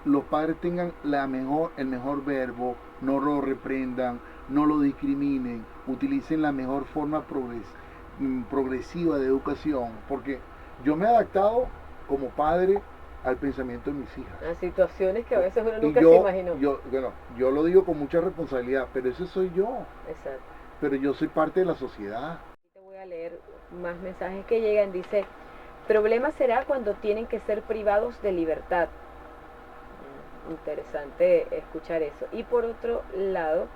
[SPEAKER 2] los padres tengan el mejor verbo, no lo reprendan, no lo discriminen, utilicen la mejor forma progresiva de educación, porque yo me he adaptado como padre al pensamiento de mis hijas.
[SPEAKER 1] A situaciones que a veces uno nunca
[SPEAKER 2] Y
[SPEAKER 1] se imaginó.
[SPEAKER 2] Yo lo digo con mucha responsabilidad, pero ese soy yo.
[SPEAKER 1] Exacto.
[SPEAKER 2] Pero yo soy parte de la sociedad.
[SPEAKER 1] Te voy a leer más mensajes que llegan. Dice, problema será cuando tienen que ser privados de libertad. Interesante escuchar eso. Y por otro lado,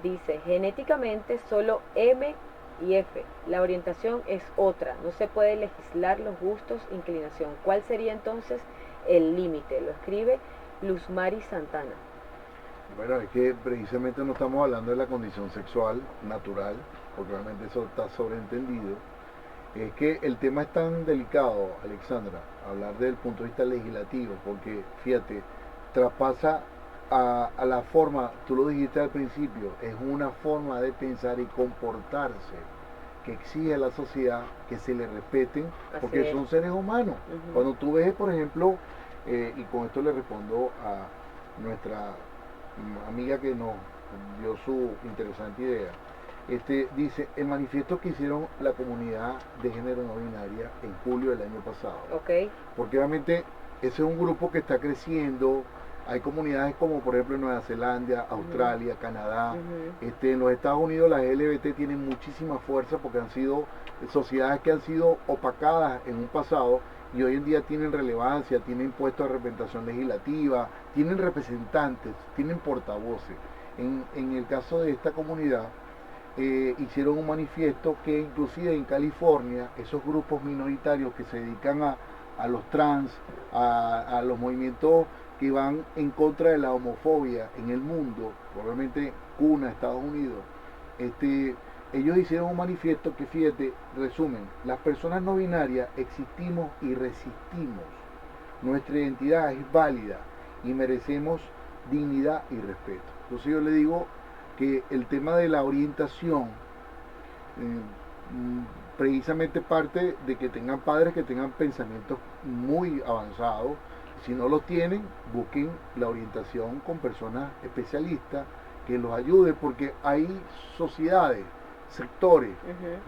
[SPEAKER 1] dice, genéticamente solo M y F. La orientación es otra. No se puede legislar los gustos, inclinación. ¿Cuál sería entonces el límite? Lo escribe Luzmari Santana.
[SPEAKER 2] Bueno, es que precisamente no estamos hablando de la condición sexual natural, porque realmente eso está sobreentendido. Es que el tema es tan delicado, Alexandra, hablar desde el punto de vista legislativo, porque fíjate, traspasa a la forma, tú lo dijiste al principio, es una forma de pensar y comportarse que exige a la sociedad que se le respeten, porque son seres humanos. Cuando tú ves, por ejemplo, y con esto le respondo a nuestra amiga que nos dio su interesante idea, dice, el manifiesto que hicieron la comunidad de género no binaria en julio del año pasado. Porque obviamente ese es un grupo que está creciendo. Hay comunidades como por ejemplo en Nueva Zelanda, Australia, Canadá. En los Estados Unidos las LGBT tienen muchísima fuerza porque han sido sociedades que han sido opacadas en un pasado y hoy en día tienen relevancia, tienen puestos de representación legislativa, tienen representantes, tienen portavoces. En el caso de esta comunidad, hicieron un manifiesto que inclusive en California, esos grupos minoritarios que se dedican a los trans, a los movimientos que van en contra de la homofobia en el mundo, probablemente cuna Estados Unidos, ellos hicieron un manifiesto que, fíjate, resumen, las personas no binarias existimos y resistimos, nuestra identidad es válida y merecemos dignidad y respeto. Entonces yo le digo que el tema de la orientación precisamente parte de que tengan padres que tengan pensamientos muy avanzados. Si no lo tienen, busquen la orientación con personas especialistas que los ayuden, porque hay sociedades, sectores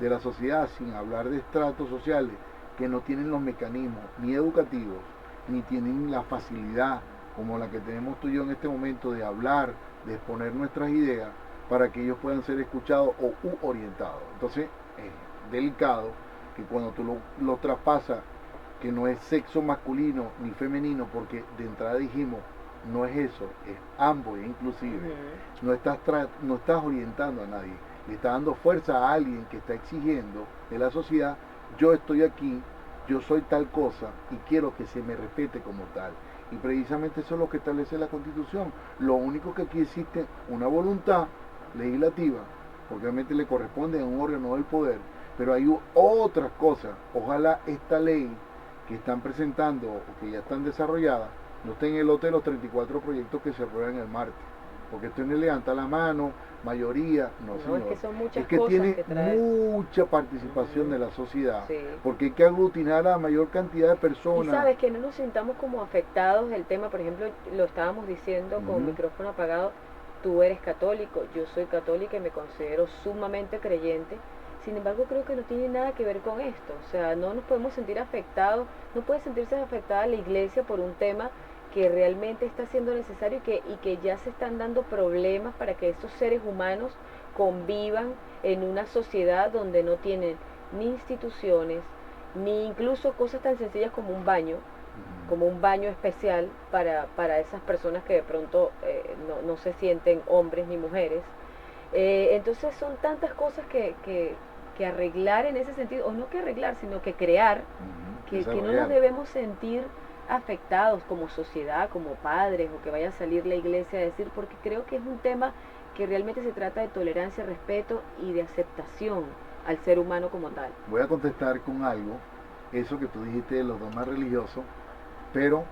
[SPEAKER 2] de la sociedad, sin hablar de estratos sociales, que no tienen los mecanismos ni educativos, ni tienen la facilidad como la que tenemos tú y yo en este momento de hablar, de exponer nuestras ideas, para que ellos puedan ser escuchados o orientados. Entonces, es delicado que cuando tú lo traspasas, que no es sexo masculino ni femenino, porque de entrada dijimos, no es eso, es ambos inclusive. No estás orientando a nadie, le estás dando fuerza a alguien que está exigiendo de la sociedad, yo estoy aquí, yo soy tal cosa y quiero que se me respete como tal. Y precisamente eso es lo que establece la Constitución. Lo único que aquí existe una voluntad legislativa, porque obviamente le corresponde a un órgano del poder, pero hay otras cosas. Ojalá esta ley que están presentando o que ya están desarrolladas no estén en el lote de los 34 proyectos que se aprueban el martes, porque esto no levanta la mano, mayoría, no señor.
[SPEAKER 1] Es que son muchas
[SPEAKER 2] es que
[SPEAKER 1] cosas
[SPEAKER 2] tiene
[SPEAKER 1] que trae
[SPEAKER 2] mucha participación de la sociedad,
[SPEAKER 1] sí,
[SPEAKER 2] porque hay que aglutinar a la mayor cantidad de personas.
[SPEAKER 1] Y sabes, que no nos sintamos como afectados del tema. Por ejemplo, lo estábamos diciendo con micrófono apagado, tú eres católico, yo soy católica y me considero sumamente creyente. Sin embargo, creo que no tiene nada que ver con esto. O sea, no nos podemos sentir afectados, no puede sentirse afectada la iglesia por un tema que realmente está siendo necesario y que ya se están dando problemas para que estos seres humanos convivan en una sociedad donde no tienen ni instituciones, ni incluso cosas tan sencillas como un baño especial para esas personas que de pronto no se sienten hombres ni mujeres. Entonces son tantas cosas que arreglar en ese sentido, o no que arreglar, sino que crear, que no nos debemos sentir afectados como sociedad, como padres, o que vaya a salir la iglesia a decir, porque creo que es un tema que realmente se trata de tolerancia, respeto y de aceptación al ser humano como tal.
[SPEAKER 2] Voy a contestar con algo, eso que tú dijiste de los dogmas religiosos, pero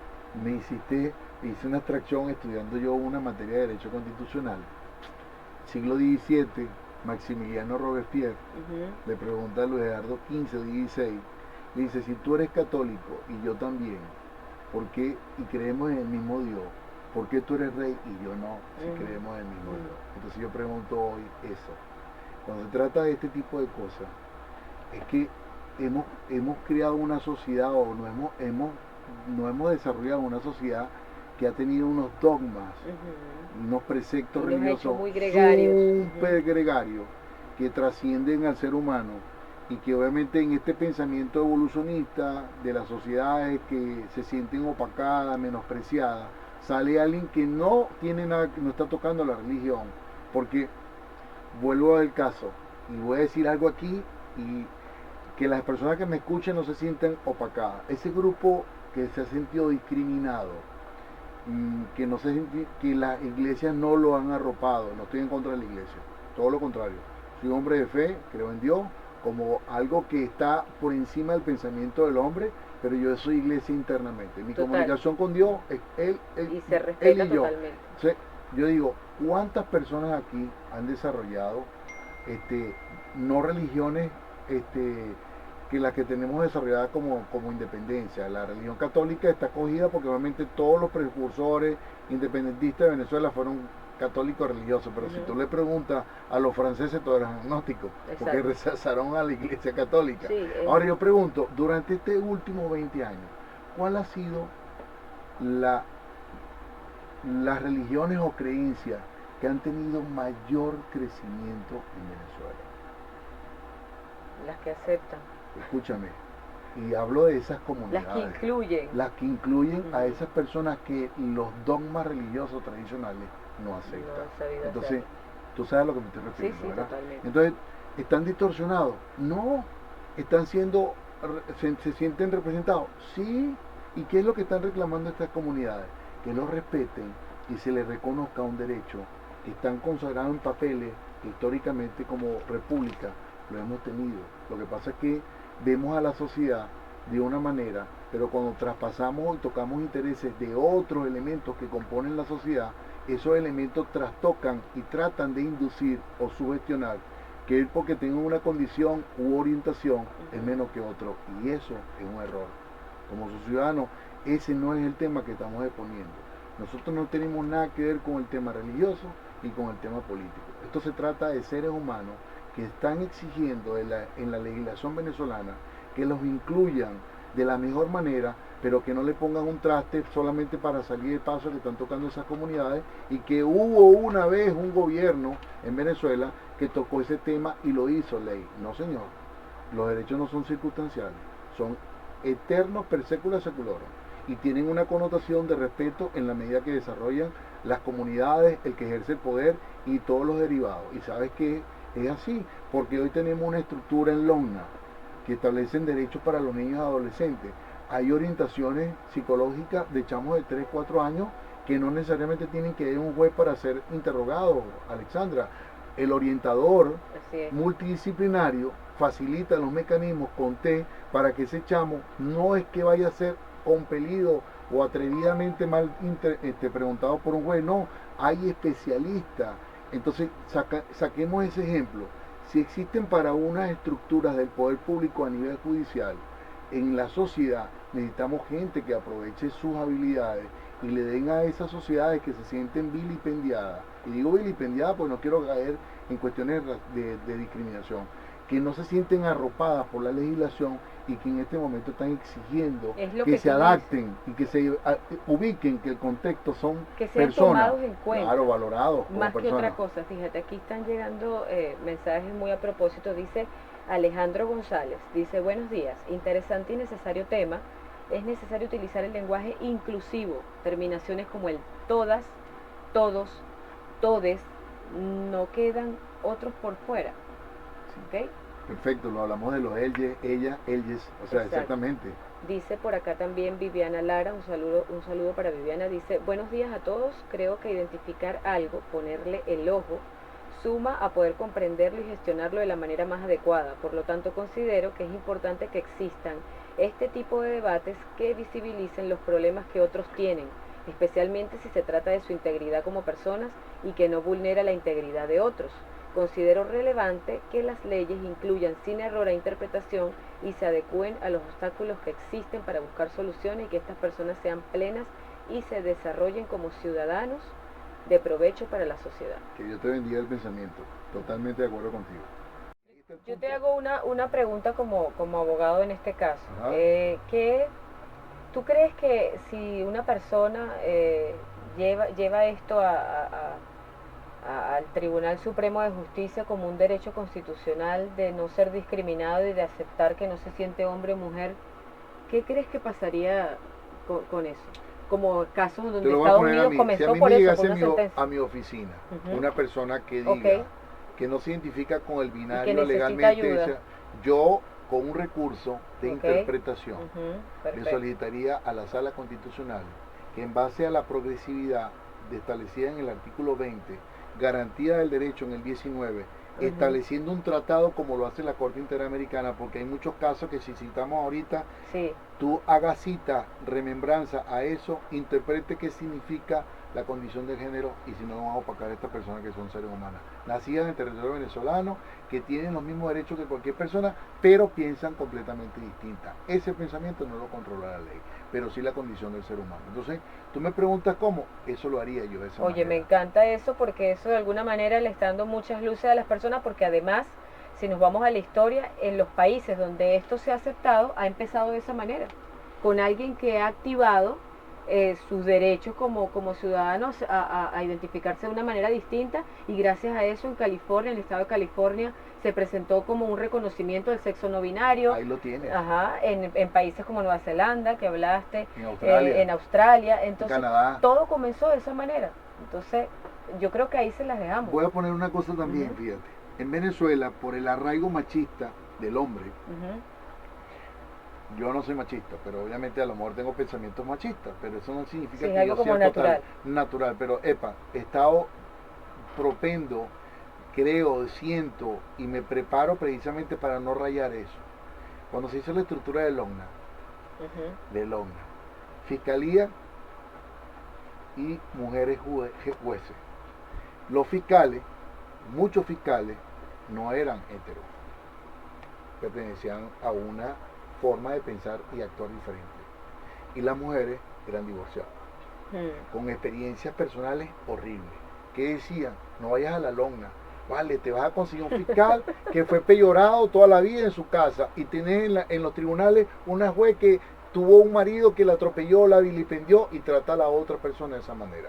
[SPEAKER 2] hice una abstracción estudiando yo una materia de derecho constitucional. siglo XVII, Maximiliano Robespierre
[SPEAKER 1] Ujú.
[SPEAKER 2] le pregunta a Luis Eduardo XV o XVI, le dice, si tú eres católico y yo también, ¿por qué? Y creemos en el mismo Dios, ¿por qué tú eres rey y yo no, si
[SPEAKER 1] Ujú.
[SPEAKER 2] creemos en el mismo
[SPEAKER 1] Ujú.
[SPEAKER 2] Dios? Entonces yo pregunto hoy eso. Cuando se trata de este tipo de cosas, es que hemos creado una sociedad o no hemos desarrollado una sociedad que ha tenido unos dogmas,
[SPEAKER 1] Ujú.
[SPEAKER 2] unos preceptos
[SPEAKER 1] Y nos ha hecho
[SPEAKER 2] religiosos
[SPEAKER 1] muy gregarios.
[SPEAKER 2] súper
[SPEAKER 1] Ujú.
[SPEAKER 2] gregarios que trascienden al ser humano y que obviamente en este pensamiento evolucionista de las sociedades que se sienten opacadas, menospreciadas, sale alguien que no tiene nada, que no está tocando la religión, porque vuelvo al caso y voy a decir algo aquí y que las personas que me escuchen no se sientan opacadas. Ese grupo que se ha sentido discriminado, que no se que las iglesias no lo han arropado, no estoy en contra de la iglesia, todo lo contrario. Soy hombre de fe, creo en Dios como algo que está por encima del pensamiento del hombre, pero yo soy iglesia internamente. Mi
[SPEAKER 1] Total.
[SPEAKER 2] comunicación con Dios es
[SPEAKER 1] Y se
[SPEAKER 2] él
[SPEAKER 1] respeta
[SPEAKER 2] y yo.
[SPEAKER 1] totalmente.
[SPEAKER 2] Entonces, yo digo, ¿cuántas personas aquí han desarrollado no religiones que las que tenemos desarrolladas como independencia? La religión católica está acogida porque obviamente todos los precursores independentistas de Venezuela fueron católicos religiosos, pero si tú
[SPEAKER 1] Ujú.
[SPEAKER 2] le preguntas a los franceses, todos eran agnósticos, porque
[SPEAKER 1] Exacto.
[SPEAKER 2] rechazaron a la iglesia católica.
[SPEAKER 1] Sí,
[SPEAKER 2] Ahora yo pregunto, durante este último 20 años, ¿cuál ha sido la, las religiones o creencias que han tenido mayor crecimiento en Venezuela?
[SPEAKER 1] las que aceptan,
[SPEAKER 2] Escúchame, y hablo de esas
[SPEAKER 1] las que
[SPEAKER 2] comunidades,
[SPEAKER 1] incluyen.
[SPEAKER 2] las que incluyen a
[SPEAKER 1] Ujú.
[SPEAKER 2] esas personas que los dogmas religiosos tradicionales no
[SPEAKER 1] No
[SPEAKER 2] aceptan.
[SPEAKER 1] han sabido
[SPEAKER 2] Entonces,
[SPEAKER 1] hacerlo.
[SPEAKER 2] tú sabes a lo que me estoy
[SPEAKER 1] Sí,
[SPEAKER 2] refiriendo,
[SPEAKER 1] sí,
[SPEAKER 2] ¿verdad?
[SPEAKER 1] totalmente.
[SPEAKER 2] Entonces, ¿están distorsionados? No. ¿Están siendo, se sienten representados? Sí. ¿Y qué es lo que están reclamando estas comunidades? Que los respeten y se les reconozca un derecho que están consagrados en papeles que históricamente como república lo hemos tenido. Lo que pasa es que vemos a la sociedad de una manera, pero cuando traspasamos y tocamos intereses de otros elementos que componen la sociedad, esos elementos trastocan y tratan de inducir o sugestionar que él porque tenga una condición u orientación es menos que otro, y eso es un error. Como sus ciudadanos, ese no es el tema que estamos exponiendo. Nosotros no tenemos nada que ver con el tema religioso ni con el tema político. Esto se trata de seres humanos que están exigiendo en la legislación venezolana que los incluyan de la mejor manera, pero que no le pongan un traste solamente para salir de paso que están tocando esas comunidades, y que hubo una vez un gobierno en Venezuela que tocó ese tema y lo hizo ley. No, señor. Los derechos no son circunstanciales, son eternos per secula seculorum y tienen una connotación de respeto en la medida que desarrollan las comunidades, el que ejerce el poder y todos los derivados. Y sabes que es así, porque hoy tenemos una estructura en LONNA que establecen derechos para los niños y adolescentes. Hay orientaciones psicológicas de chamos de 3 4 años que no necesariamente tienen que ir a un juez para ser interrogados, Alexandra. El orientador multidisciplinario facilita los mecanismos con T para que ese chamo no es que vaya a ser compelido o atrevidamente mal preguntado por un juez, no, hay especialistas. Entonces saquemos ese ejemplo. Si existen para unas estructuras del poder público a nivel judicial, en la sociedad necesitamos gente que aproveche sus habilidades y le den a esas sociedades que se sienten vilipendiadas, y digo vilipendiadas porque no quiero caer en cuestiones de discriminación, que no se sienten arropadas por la legislación y que en este momento están exigiendo que se adapten y que se ubiquen, que el contexto son
[SPEAKER 1] que sean
[SPEAKER 2] personas,
[SPEAKER 1] tomados en cuenta,
[SPEAKER 2] claro, valorados como
[SPEAKER 1] más
[SPEAKER 2] personas.
[SPEAKER 1] que otra cosa. Fíjate, aquí están llegando mensajes muy a propósito. Dice Alejandro González, dice: buenos días, interesante y necesario tema. Es necesario utilizar el lenguaje inclusivo, terminaciones como el todas, todos, todes, no quedan otros por fuera.
[SPEAKER 2] Sí. ¿Okay? Perfecto, lo hablamos de los ella, ellas, o sea, exacto. Exactamente.
[SPEAKER 1] Dice por acá también Viviana Lara, un saludo para Viviana. Dice: buenos días a todos, creo que identificar algo, ponerle el ojo, suma a poder comprenderlo y gestionarlo de la manera más adecuada. Por lo tanto, considero que es importante que existan este tipo de debates que visibilicen los problemas que otros tienen. especialmente si se trata de su integridad como personas y que no vulnera la integridad de otros. Considero relevante que las leyes incluyan sin error a interpretación y se adecúen a los obstáculos que existen para buscar soluciones y que estas personas sean plenas y se desarrollen como ciudadanos de provecho para la sociedad.
[SPEAKER 2] Que Dios te bendiga el pensamiento. Totalmente de acuerdo contigo.
[SPEAKER 1] Yo te hago una pregunta como abogado en este caso.
[SPEAKER 2] Ajá.
[SPEAKER 1] ¿Tú crees que si una persona lleva esto al Tribunal Supremo de Justicia como un derecho constitucional de no ser discriminado y de aceptar que no se siente hombre o mujer, ¿qué crees que pasaría con eso? Como casos
[SPEAKER 2] Te
[SPEAKER 1] donde
[SPEAKER 2] lo voy a
[SPEAKER 1] Estados
[SPEAKER 2] poner a
[SPEAKER 1] Unidos
[SPEAKER 2] mí. Si a
[SPEAKER 1] comenzó
[SPEAKER 2] mí
[SPEAKER 1] por
[SPEAKER 2] me
[SPEAKER 1] eso,
[SPEAKER 2] llegase
[SPEAKER 1] por una sentencia.
[SPEAKER 2] a mi oficina
[SPEAKER 1] Ujú.
[SPEAKER 2] una persona que diga
[SPEAKER 1] Ok.
[SPEAKER 2] que no se identifica con el
[SPEAKER 1] Y que
[SPEAKER 2] binario
[SPEAKER 1] necesita
[SPEAKER 2] legalmente,
[SPEAKER 1] ayuda.
[SPEAKER 2] yo con un recurso de
[SPEAKER 1] Ok.
[SPEAKER 2] interpretación
[SPEAKER 1] Ujú,
[SPEAKER 2] le
[SPEAKER 1] perfecto.
[SPEAKER 2] solicitaría a la Sala Constitucional que en base a la progresividad establecida en el artículo 20, garantía del derecho en el 19,
[SPEAKER 1] Ujú.
[SPEAKER 2] estableciendo un tratado como lo hace la Corte Interamericana, porque hay muchos casos que si citamos ahorita,
[SPEAKER 1] Sí.
[SPEAKER 2] tú hagas cita, remembranza a eso, interprete qué significa la condición de género y si no vamos a opacar a estas personas que son seres humanos, nacidas en territorio venezolano, que tienen los mismos derechos que cualquier persona, pero piensan completamente distinta. Ese pensamiento no lo controla la ley, pero sí la condición del ser humano. Entonces, tú me preguntas cómo, eso lo haría yo de esa
[SPEAKER 1] Oye,
[SPEAKER 2] manera.
[SPEAKER 1] me encanta eso porque eso de alguna manera le está dando muchas luces a las personas porque además, si nos vamos a la historia, en los países donde esto se ha aceptado, ha empezado de esa manera, con alguien que ha activado sus derechos como ciudadanos a identificarse de una manera distinta y gracias a eso en California, en el estado de California, se presentó como un reconocimiento del sexo no binario.
[SPEAKER 2] Ahí lo tienes.
[SPEAKER 1] Ajá, en países como Nueva Zelanda, que hablaste,
[SPEAKER 2] En Australia,
[SPEAKER 1] entonces
[SPEAKER 2] Canadá.
[SPEAKER 1] todo comenzó de esa manera. Entonces, yo creo que ahí se las dejamos.
[SPEAKER 2] Voy a poner una cosa también,
[SPEAKER 1] Ujú.
[SPEAKER 2] fíjate. En Venezuela, por el arraigo machista del hombre,
[SPEAKER 1] Ujú.
[SPEAKER 2] yo no soy machista, pero obviamente a lo mejor tengo pensamientos machistas, pero eso no significa
[SPEAKER 1] Sí,
[SPEAKER 2] que
[SPEAKER 1] algo
[SPEAKER 2] yo sea
[SPEAKER 1] como natural.
[SPEAKER 2] natural. Pero, epa, he estado propendo, creo, siento y me preparo precisamente para no rayar eso. Cuando se hizo la estructura de LOGNA,
[SPEAKER 1] Ujú.
[SPEAKER 2] Fiscalía y mujeres jueces. Los fiscales, muchos fiscales, no eran heteros, pertenecían a una forma de pensar y actuar diferente. Y las mujeres eran divorciadas, con experiencias personales horribles. ¿Qué decían? No vayas a la lona, vale, te vas a conseguir un fiscal que fue peyorado toda la vida en su casa y tienes en los tribunales una juez que tuvo un marido que la atropelló, la vilipendió y trata a la otra persona de esa manera.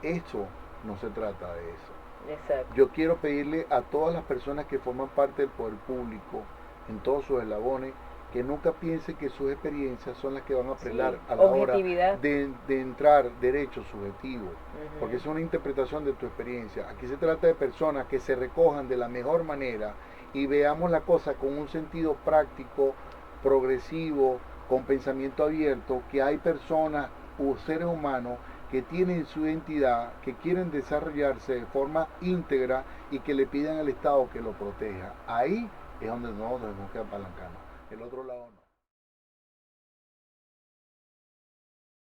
[SPEAKER 2] Eso no se trata de eso.
[SPEAKER 1] Exacto.
[SPEAKER 2] Yo quiero pedirle a todas las personas que forman parte del poder público, en todos sus eslabones, que nunca piensen que sus experiencias son las que van a apelar a la hora de entrar derechos subjetivos, porque es una interpretación de tu experiencia. Aquí se trata de personas que se recojan de la mejor manera y veamos la cosa con un sentido práctico, progresivo, con pensamiento abierto, que hay personas o seres humanos que tienen su identidad, que quieren desarrollarse de forma íntegra y que le pidan al Estado que lo proteja. Ahí es donde nosotros tenemos que apalancarnos. El otro lado no.